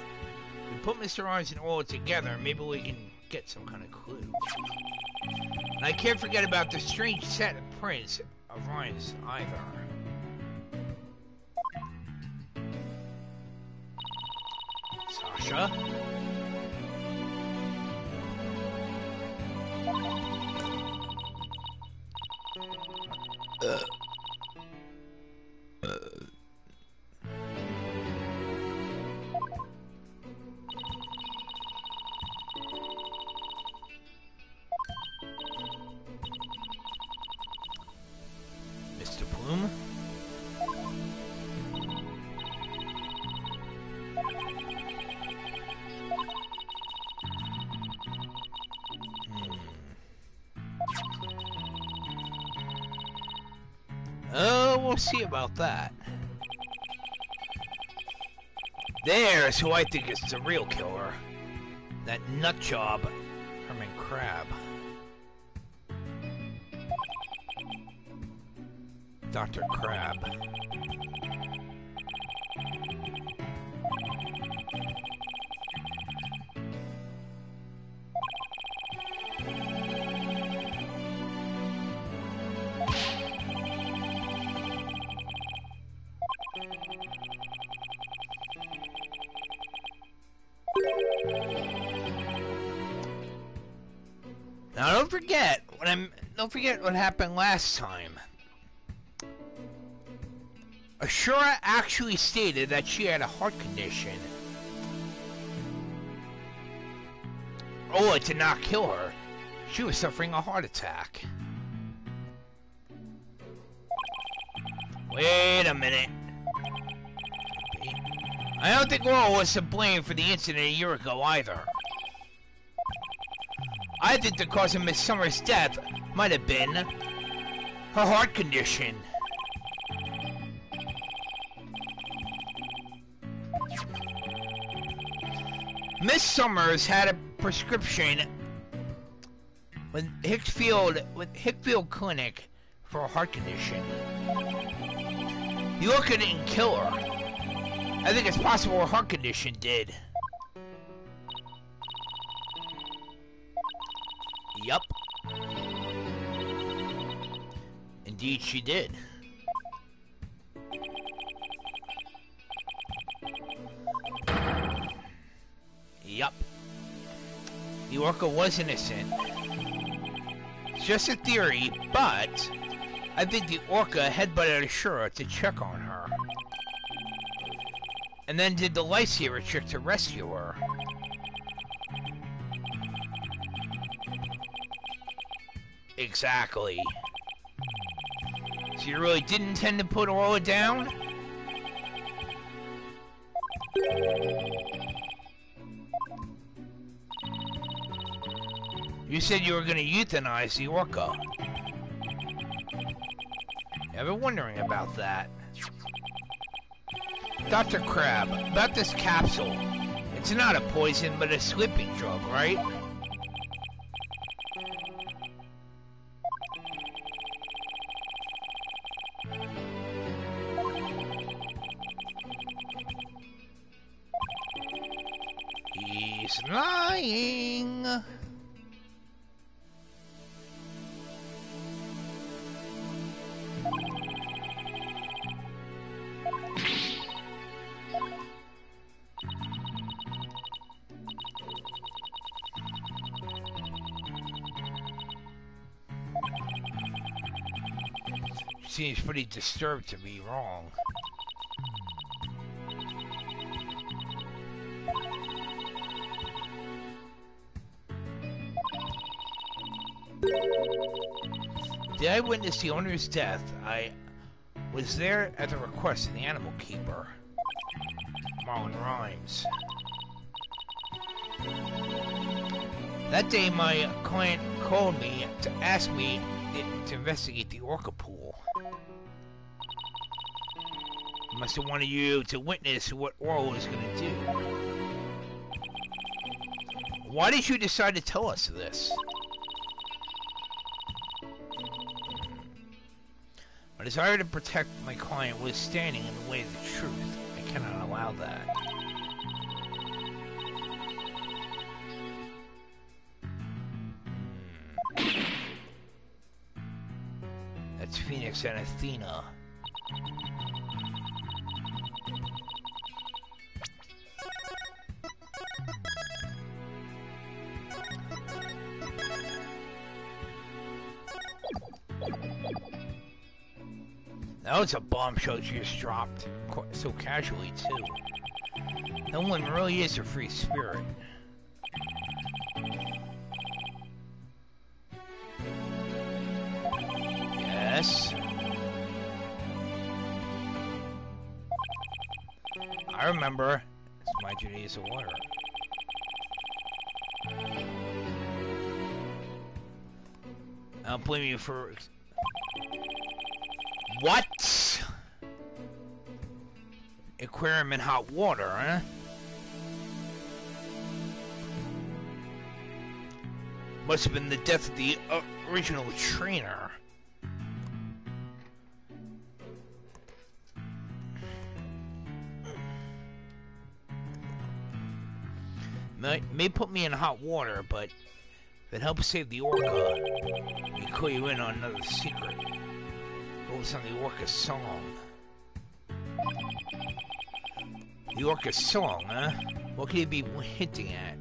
We put Mr. Rimes and Orla together, maybe we can get some kind of clue. And I can't forget about the strange set of prints of Rimes either. Sasha? Mr. Plume? Oh, we'll see about that. There's who I think is the real killer. That nutjob, Herman Crab. Dr. Crab. Now don't forget what happened last time. Azura actually stated that she had a heart condition. Orla did not kill her. She was suffering a heart attack. Wait a minute. I don't think Orla was to blame for the incident a year ago either. I think the cause of Miss Summers' death might have been Her heart condition. Miss Summers had a prescription with Hickfield Clinic for a heart condition. The orca didn't kill her. I think it's possible her heart condition did. Yup. Indeed she did. Yup. The orca was innocent. It's just a theory, but I think the orca headbutted Azura to check on her. And then did the lifesaver trick to rescue her. Exactly. So you really didn't intend to put Orla down? You said you were going to euthanize the orca. I've been wondering about that. Dr. Crab, about this capsule. It's not a poison, but a sleeping drug, right? He's lying. Seems pretty disturbed to be wrong. Did I witness the owner's death? I was there at the request of the animal keeper, Marlon Rimes. That day my client called me to ask me to investigate the orca pool. He must have wanted you to witness what Orla was going to do. Why did you decide to tell us this? My desire to protect my client was standing in the way of the truth. I cannot allow that. That's Phoenix and Athena. That was a bombshell you just dropped so casually, too. That one really is a free spirit. Yes. I remember. It's my duty as a warrior. I don't blame you for... What? Aquarium in hot water, huh? Must have been the death of the original trainer. May put me in hot water, but if it helps save the orca, we clue you in on another secret. Focus on the orca song. The orca song, huh? What could he be hinting at?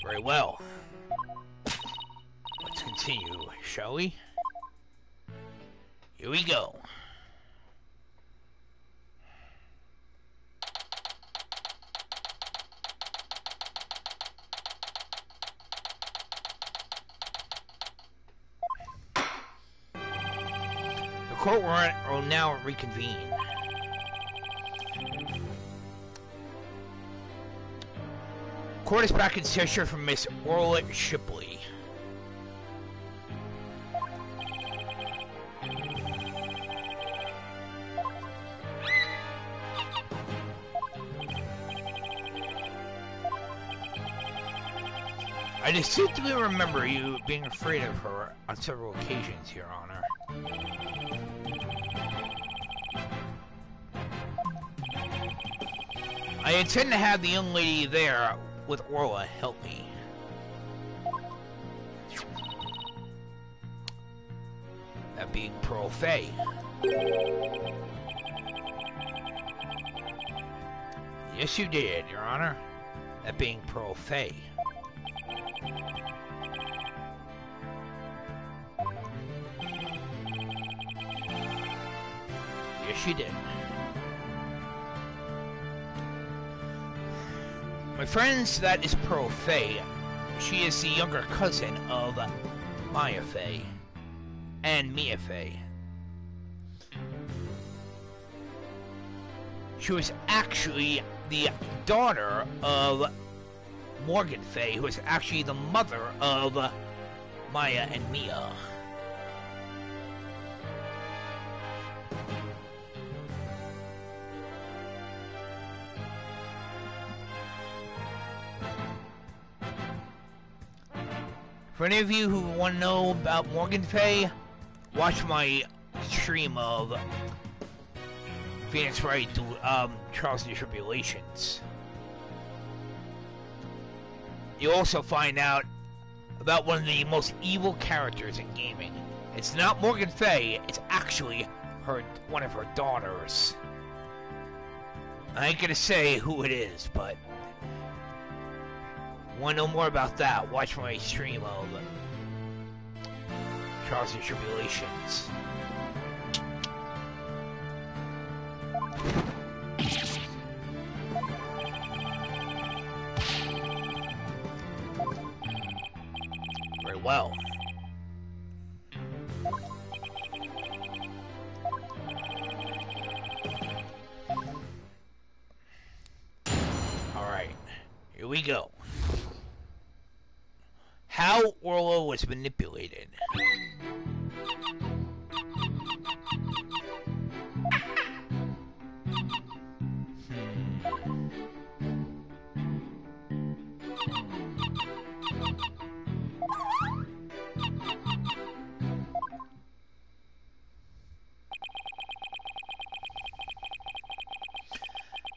Very well. Let's continue, shall we? Here we go. court will now reconvene. Court is back in session from Miss Orla Shipley. I distinctly remember you being afraid of her on several occasions, Your Honor. I intend to have the young lady there with Orla help me. That being Pearl Fay. Yes, you did, Your Honor. That being Pearl Fay. Yes, she did. My friends, that is Pearl Fay. She is the younger cousin of Maya Fay and Mia Fay. She was actually the daughter of Morgan Fay, who was actually the mother of Maya and Mia. For any of you who want to know about Morgan Fay, watch my stream of Phoenix Wright, Trials and Tribulations. You'll also find out about one of the most evil characters in gaming. It's not Morgan Fay, it's actually one of her daughters. I ain't gonna say who it is, but want to know more about that, watch my stream of Trials and Tribulations. Very well. Alright, here we go. How Orla was manipulated.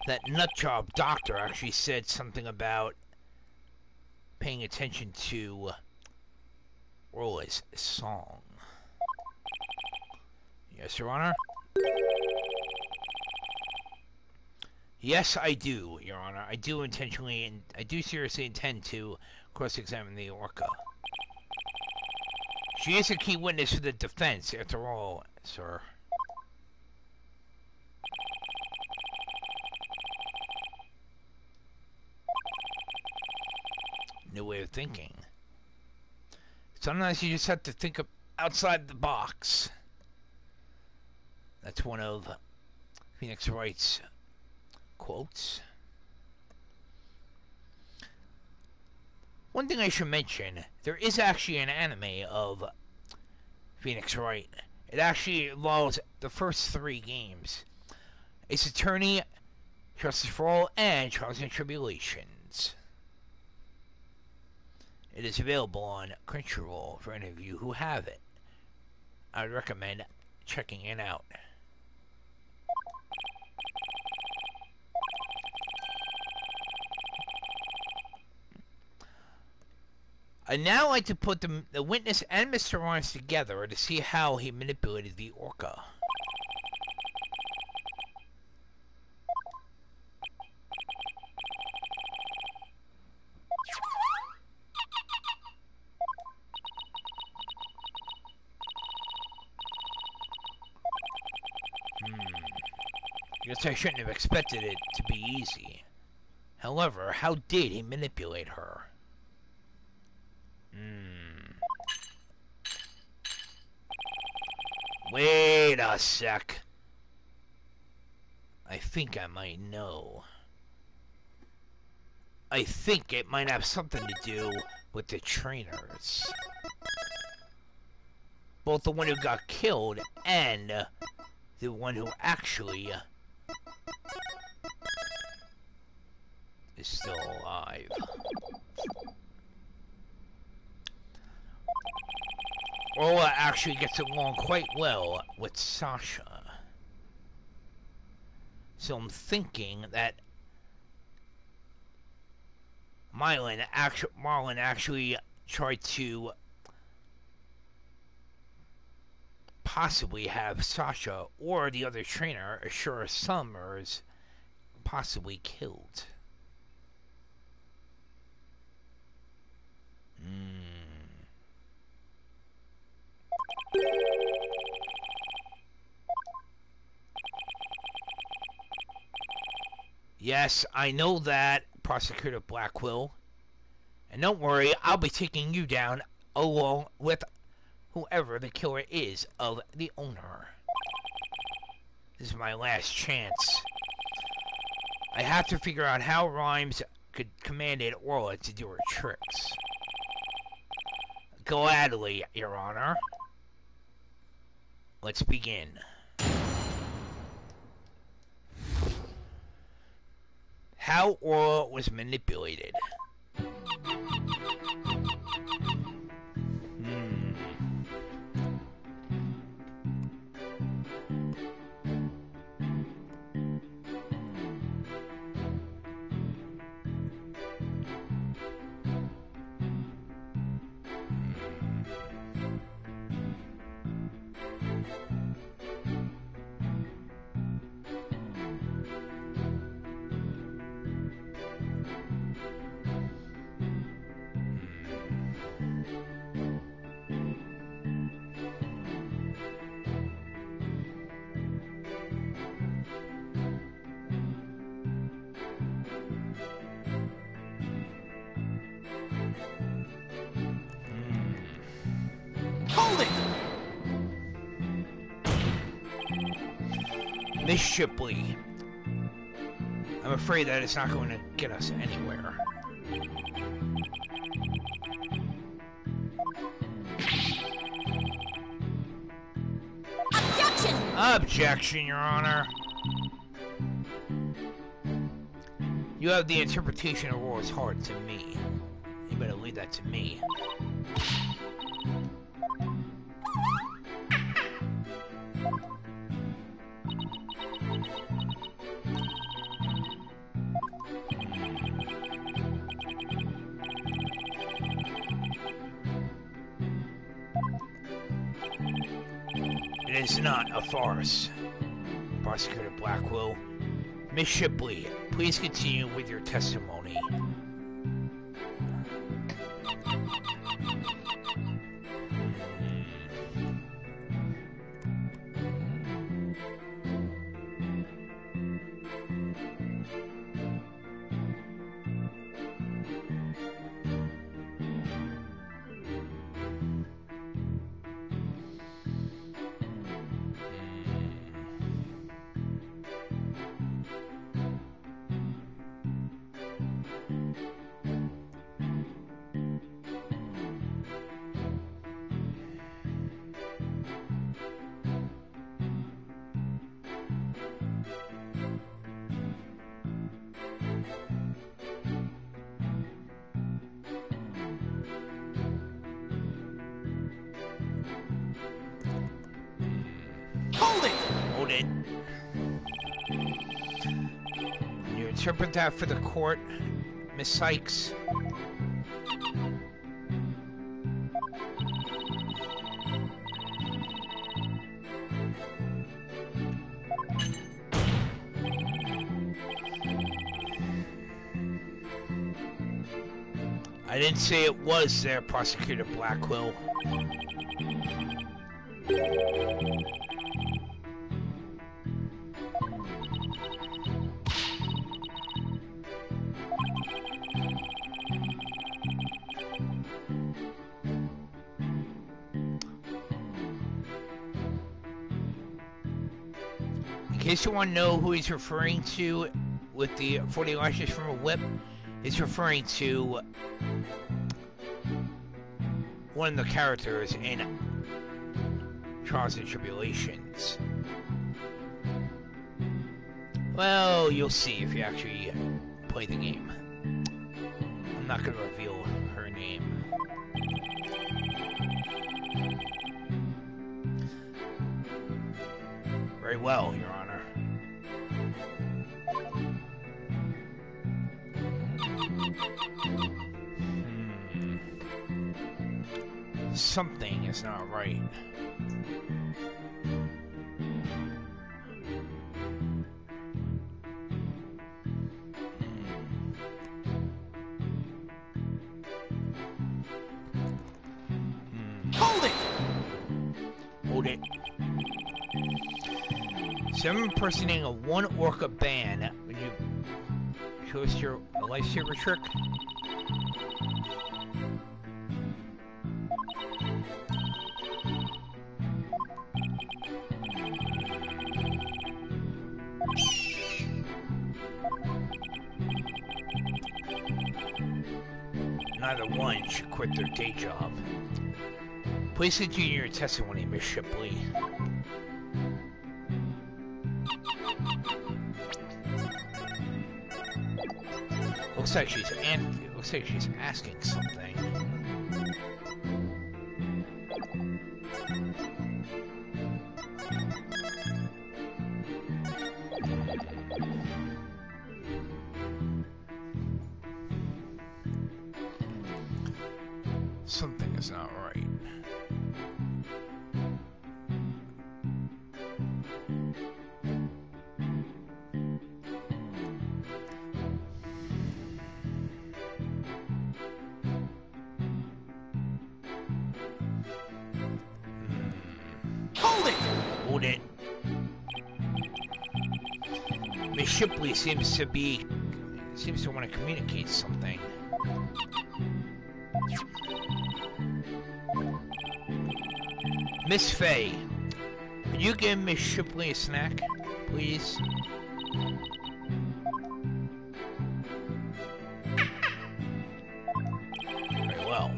That nutjob doctor actually said something about paying attention to Orla's song. Yes, Your Honor? Yes, I do, Your Honor. I do intentionally, and I do seriously intend to cross-examine the orca. She is a key witness for the defense, after all, sir. New way of thinking. Sometimes you just have to think outside the box. That's one of Phoenix Wright's quotes. One thing I should mention, there is actually an anime of Phoenix Wright. It actually involves the first 3 games. Ace Attorney, Justice for All, and Trials and Tribulations. It is available on Crunchyroll for any of you who have it. I would recommend checking it out. I'd now like to put the witness and Mr. Rimes together to see how he manipulated the orca. Guess I shouldn't have expected it to be easy. However, how did he manipulate her? Wait a sec. I think I might know. I think it might have something to do with the trainers. Both the one who got killed and the one who actually is still alive. Orla actually gets along quite well with Sasha. So I'm thinking that Marlon actually tried to possibly have Sasha or the other trainer, Azura Summers, possibly killed. Yes, I know that, Prosecutor Blackwell. And don't worry, I'll be taking you down along with whoever the killer is of the owner. This is my last chance. I have to figure out how Rimes commanded Orla to do her tricks. Gladly, Your Honor. Let's begin. How Orla was manipulated. Hold it! Miss Shipley. I'm afraid that it's not going to get us anywhere. Objection! Objection, Your Honor. You have the interpretation of Orla's heart to me. You better leave that to me. It is not a farce, Prosecutor Blackwell. Miss Shipley, please continue with your testimony. Hold it! Hold it. Can you interpret that for the court, Miss Sykes? I didn't say it was there, Prosecutor Blackwell. case you want to know who he's referring to with the 40 lashes from a whip, he's referring to one of the characters in Trials and Tribulations. Well, you'll see if you actually play the game. I'm not going to reveal her name. Very well, Your Honor. Something is not right. Hold it! Hold it. So I'm impersonating a one orca band. Would you show us your lifesaver trick? Neither one should quit their day job. Please continue your testimony, Miss Shipley. Looks like she's asking something. Something is not right. Hold it! Hold it. Miss Shipley seems to want to communicate something. Miss Fay, could you give Miss Shipley a snack, please? Very well.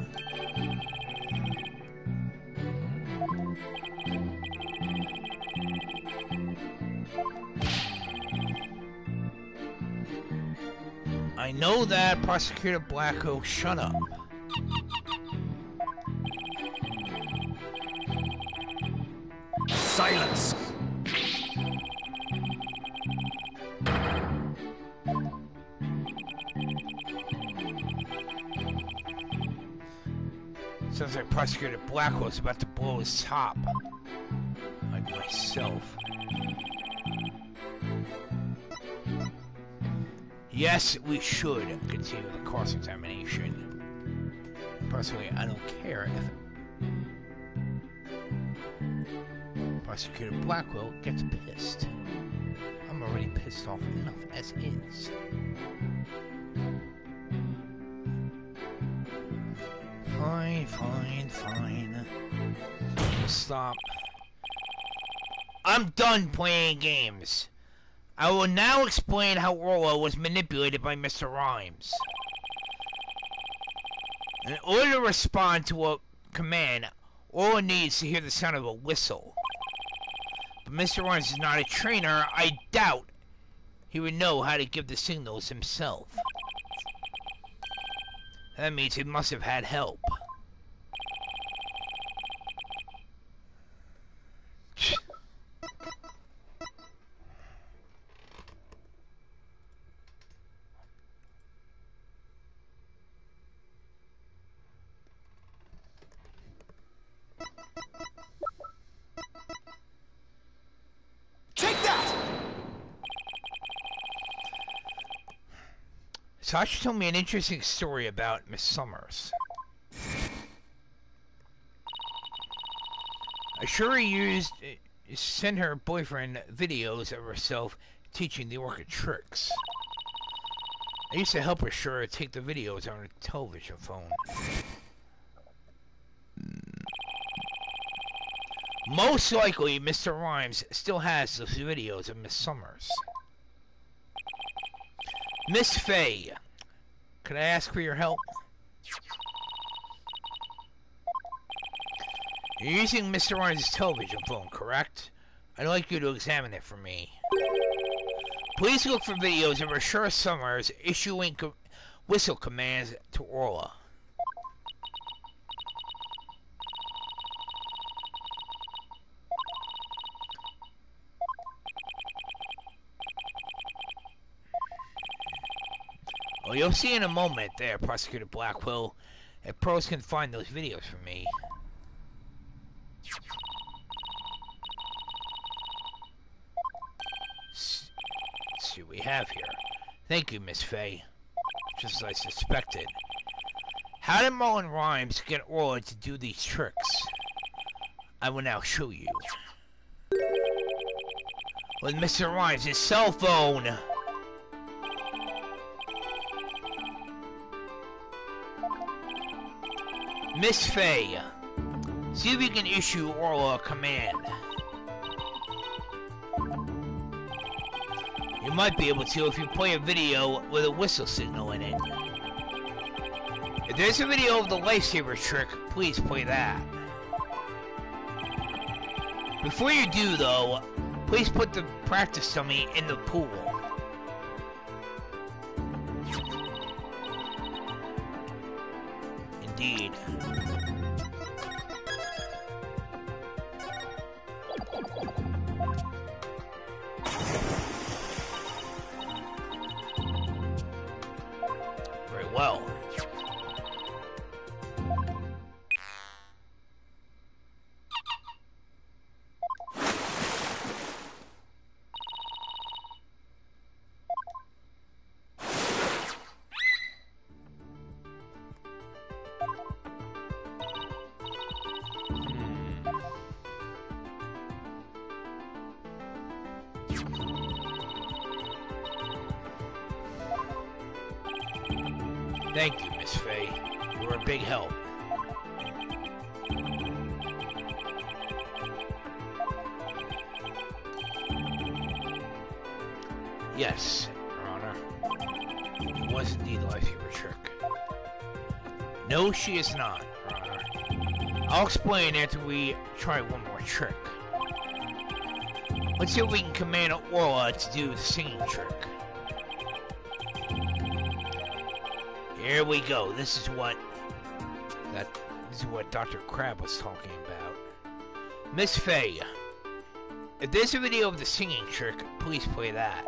I know that, Prosecutor Blacko. Shut up. Silence! Sounds like Prosecutor Blackwell's about to blow his top. Like myself. Yes, we should continue the cross-examination. Personally, I don't care if Prosecutor Blackwell gets pissed. I'm already pissed off enough as is. Fine. Stop. I'm done playing games. I will now explain how Orla was manipulated by Mr. Rimes. In order to respond to a command, Orla needs to hear the sound of a whistle. But Mr. Rimes is not a trainer. I doubt he would know how to give the signals himself. That means he must have had help. Sasha told me an interesting story about Miss Summers. Ashura sent her boyfriend videos of herself teaching the orca tricks. I used to help Ashura take the videos on her television phone. Most likely, Mr. Rimes still has those videos of Miss Summers. Miss Faye, could I ask for your help? You're using Mr. Rimes' television phone, correct? I'd like you to examine it for me. Please look for videos of Azura Summers issuing whistle commands to Orla. Well, you'll see in a moment there, Prosecutor Blackwell, if pros can find those videos for me. Let's see what we have here. Thank you, Miss Faye. Just as I suspected. How did Marlon Rimes get Orla to do these tricks? I will now show you. With Mr. Rimes' cell phone! Miss Faye, see if you can issue Orla a command. You might be able to if you play a video with a whistle signal in it. If there's a video of the lifesaver trick, please play that. Before you do though, please put the practice dummy in the pool. Indeed. Very well. Thank you, Miss Faye. You were a big help. Yes, Your Honor. It was indeed a lifesaver trick. No, she is not, Your Honor. I'll explain after we try one more trick. Let's see if we can command Orla to do the singing trick. Here we go. This is what Dr. Crab was talking about. Miss Faye, if there's a video of the singing trick, please play that.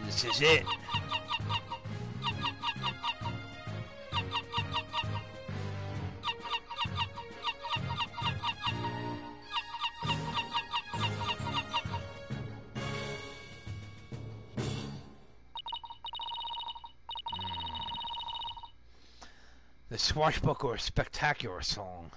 This is it. The Swashbuckler Spectacular song.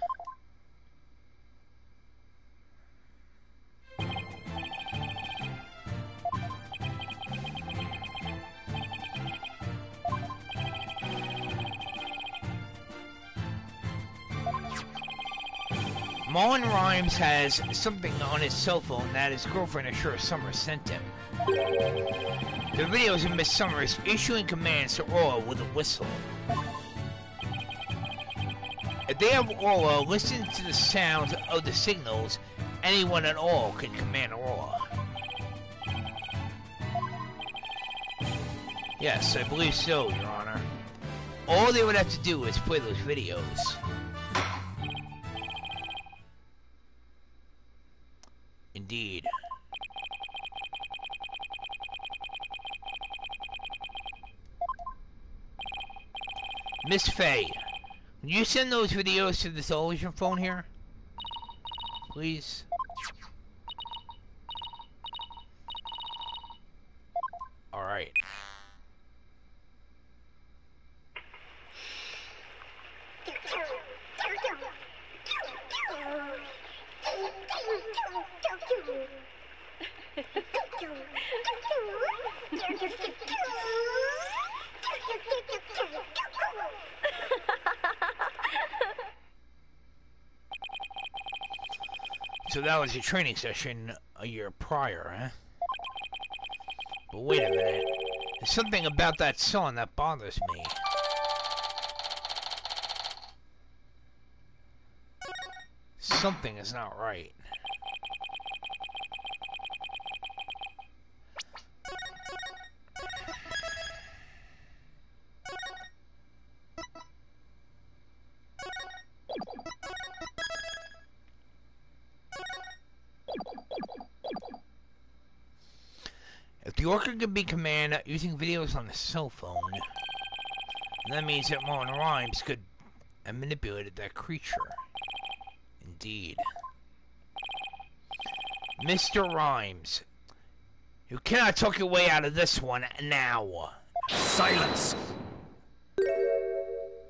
Marlon Rimes has something on his cell phone that his girlfriend Azura Summers sent him. The videos of Miss Summers issuing commands to Orla with a whistle. If they have Orla listen to the sounds of the signals, anyone at all can command Orla. Yes, I believe so, Your Honor. All they would have to do is play those videos. Indeed. Miss Faye, can you send those videos to the television phone here? Please. Alright. So that was your training session a year prior, huh? But wait a minute. There's something about that song that bothers me. Something is not right. If the orca can be commanded using videos on a cell phone, that means that Marlon Rimes could have manipulated that creature. Indeed. Mr. Rimes, you cannot talk your way out of this one now. Silence!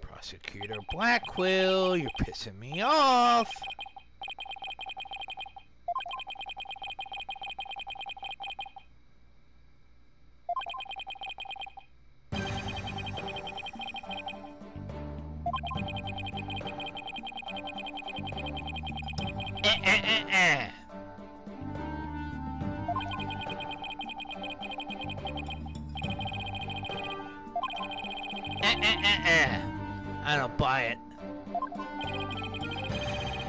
Prosecutor Blackquill, you're pissing me off. I don't buy it.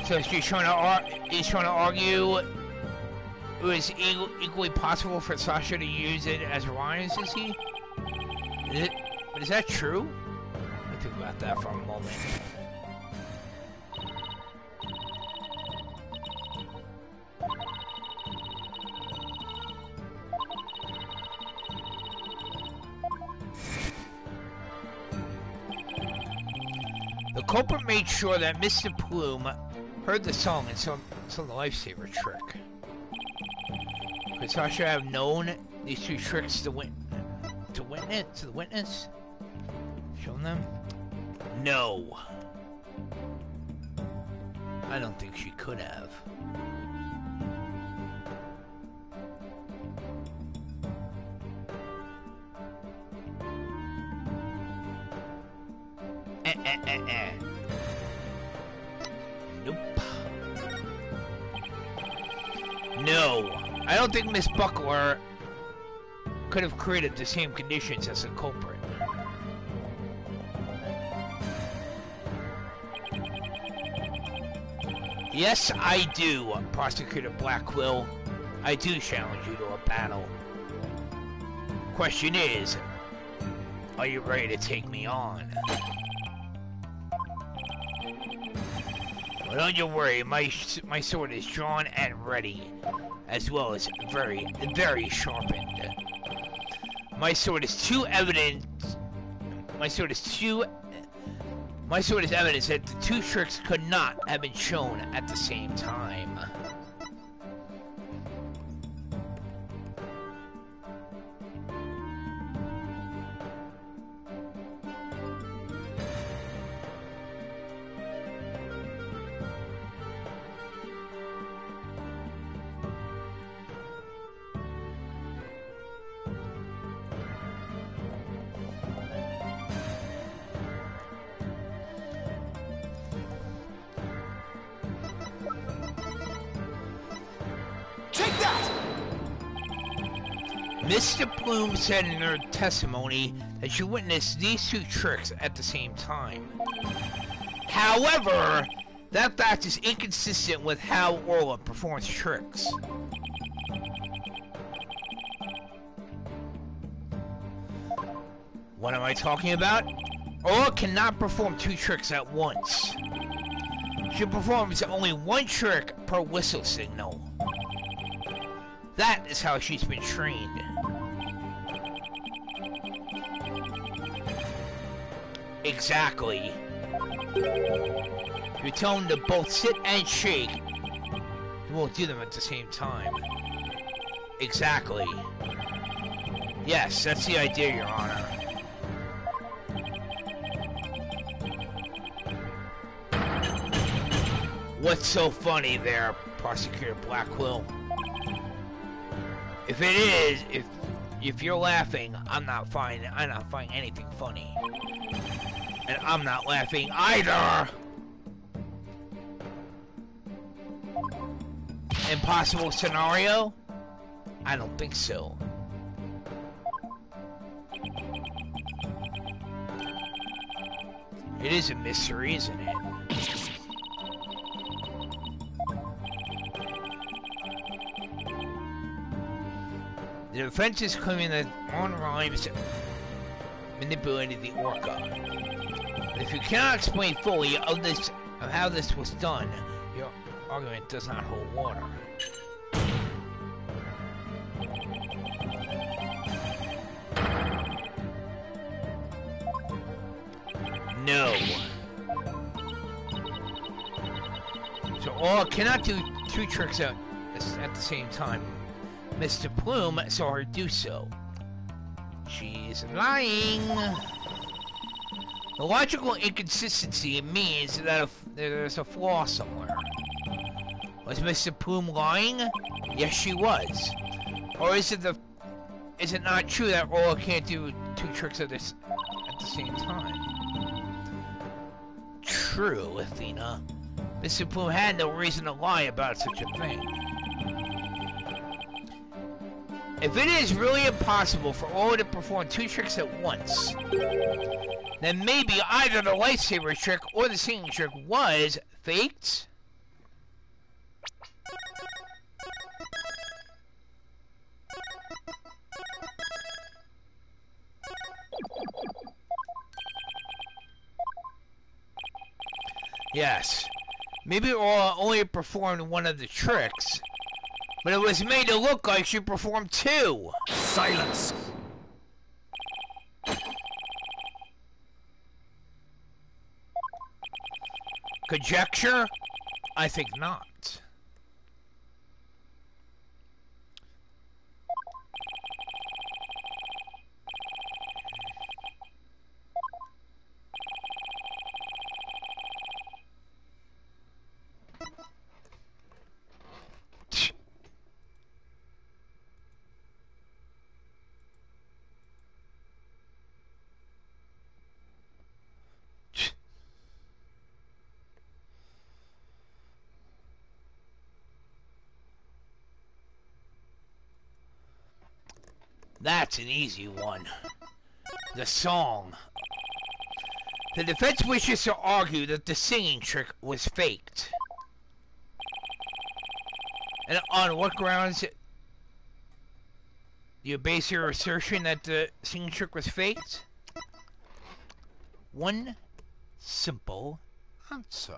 So he's trying to argue it was equally possible for Sasha to use it as Ryan's, is he? But is that true? Let me think about that for a moment. The culprit made sure that Mr. Plume heard the song and saw the lifesaver trick. Could Sasha have known these two tricks to the witness? Shown them? No. I don't think she could have. Nope. No, I don't think Miss Buckler could have created the same conditions as the culprit. Yes, I do, Prosecutor Blackquill. I do challenge you to a battle. Question is, are you ready to take me on? Well, don't you worry, my sword is drawn and ready, as well as very, very sharpened. My sword is evidence that the two tricks could not have been shown at the same time. Mr. Plume said in her testimony that she witnessed these two tricks at the same time. However, that fact is inconsistent with how Orla performs tricks. What am I talking about? Orla cannot perform two tricks at once. She performs only one trick per whistle signal. That is how she's been trained. Exactly. You tell them to both sit and shake. You won't do them at the same time. Exactly. Yes, that's the idea, Your Honor. What's so funny there, Prosecutor Blackquill? If it is, if you're laughing, I'm not finding anything funny. And I'm not laughing either. Impossible scenario? I don't think so. It is a mystery, isn't it? The defense is claiming that Marlon Rimes manipulated the orca. But if you cannot explain fully of how this was done, your argument does not hold water. No. So Orla cannot do two tricks at the same time. Mr. Plume saw her do so. She's lying. The logical inconsistency means that there's a flaw somewhere. Was Mr. Plume lying? Yes, she was. Or is it not true that Orla can't do two tricks at the same time? True, Athena. Mr. Plume had no reason to lie about such a thing. If it is really impossible for Orla to perform two tricks at once, then maybe either the lightsaber trick or the singing trick was faked? Yes. Maybe Orla only performed one of the tricks, but it was made to look like she performed two. Silence! Conjecture? I think not. That's an easy one. The song. The defense wishes to argue that the singing trick was faked. And on what grounds do you base your assertion that the singing trick was faked? One simple answer.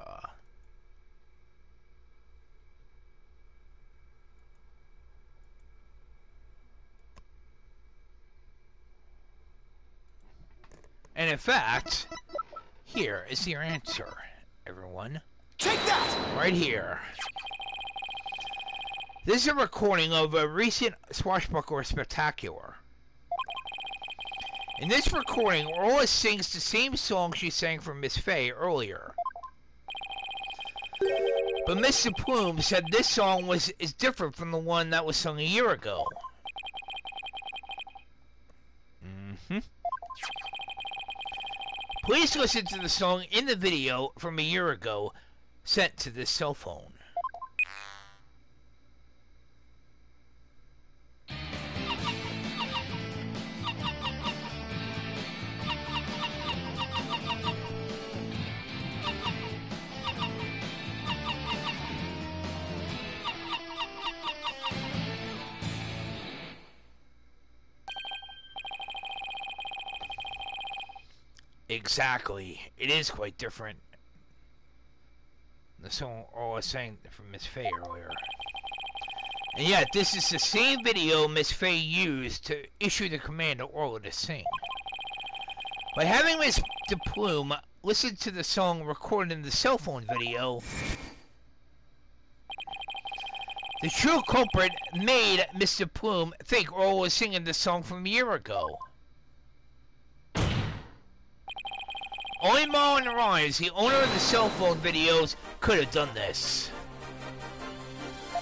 And in fact, here is your answer, everyone. Take that! Right here. This is a recording of a recent Swashbuckler Spectacular. In this recording, Orla sings the same song she sang for Miss Fay earlier. But Mr. Plume said this song is different from the one that was sung a year ago. Please listen to the song in the video from a year ago sent to this cell phone. Exactly. It is quite different. The song Orla sang from Miss Fay earlier. And yet, this is the same video Miss Fay used to issue the command to Orla to sing. By having Mr. Plume listen to the song recorded in the cell phone video, the true culprit made Mr. Plume think Orla was singing the song from a year ago. Only Marlon Rimes, the owner of the cell phone videos, could have done this.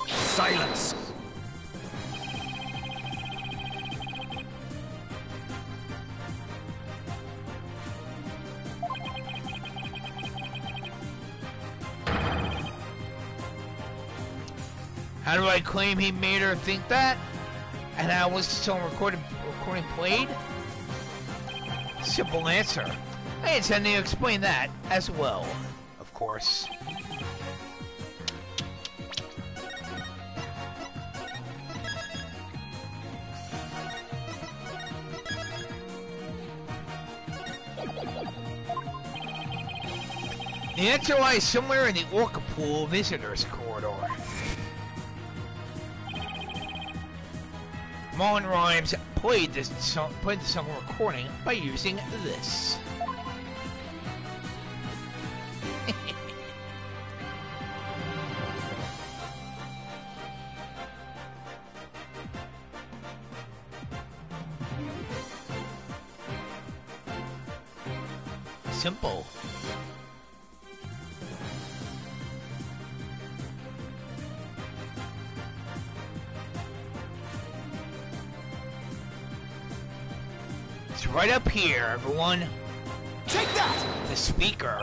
Silence! How do I claim he made her think that? And how was the song recording played? Simple answer. I intend to explain that as well, of course. The answer lies somewhere in the Orca Pool Visitors Corridor. Marlon Rimes played the song recording by using this. Simple. It's right up here, everyone. Take that! The speaker.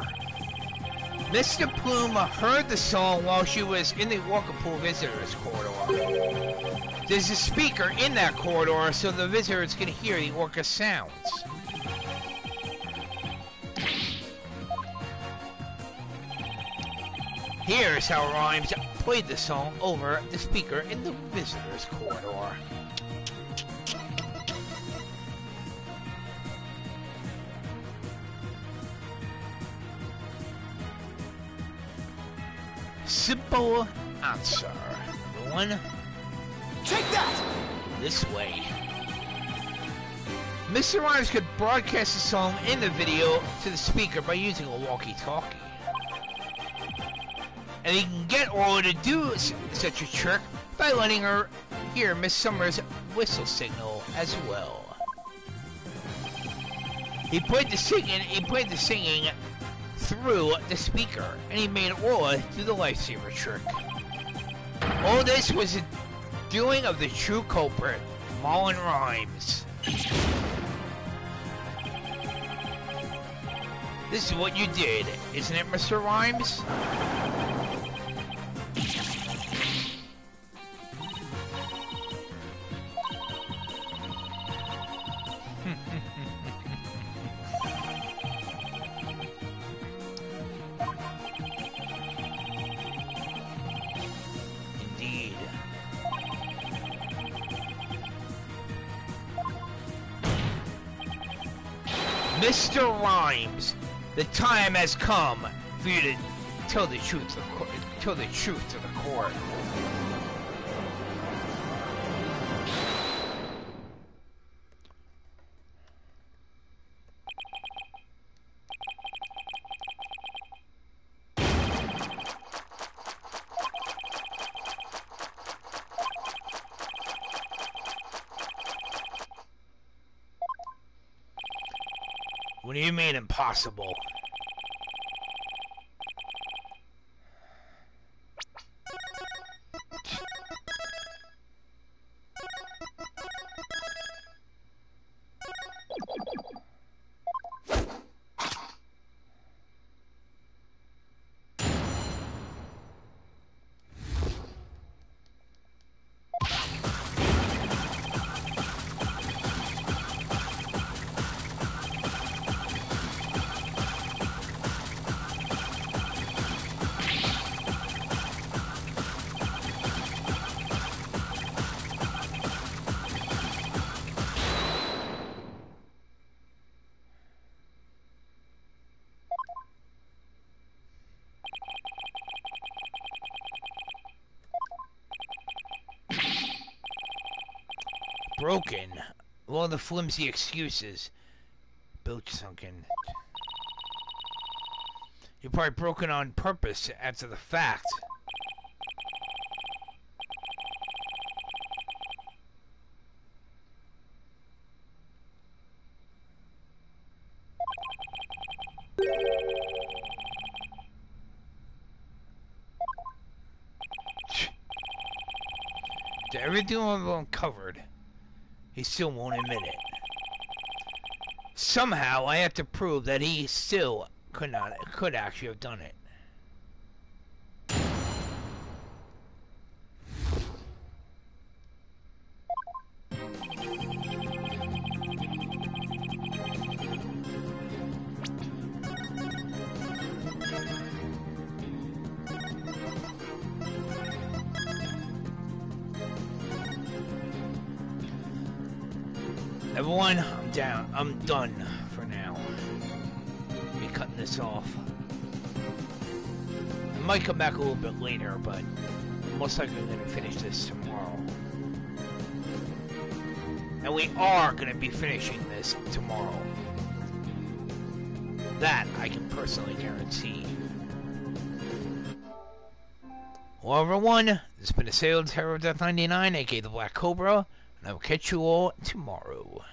Mr. Plume heard the song while she was in the Orca Pool Visitors Corridor. There's a speaker in that corridor so the visitors can hear the orca sounds. Here's how Rimes played the song over the speaker in the visitors corridor. Simple answer. Everyone. Take that! This way. Mr. Rimes could broadcast the song in the video to the speaker by using a walkie-talkie. And he can get Orla to do such a trick by letting her hear Miss Summers' whistle signal as well. He played the singing through the speaker, and he made Orla do the lifesaver trick. All this was the doing of the true culprit, Marlon Rimes. This is what you did, isn't it, Mr. Rimes? Indeed. Mr. Rimes, the time has come for you to tell the truth to the court. What do you mean impossible? Broken. All the flimsy excuses. Boat sunken. You're probably broken on purpose after the fact. To everything I've uncovered, he still won't admit it. Somehow I have to prove that he still could actually have done it. Everyone, I'm down. I'm done for now. Be cutting this off. I might come back a little bit later, but most likely I'm gonna finish this tomorrow. And we are gonna be finishing this tomorrow. That I can personally guarantee. Well, everyone, this has been the Sailor Terror of Death 99, aka the Black Cobra, and I will catch you all tomorrow.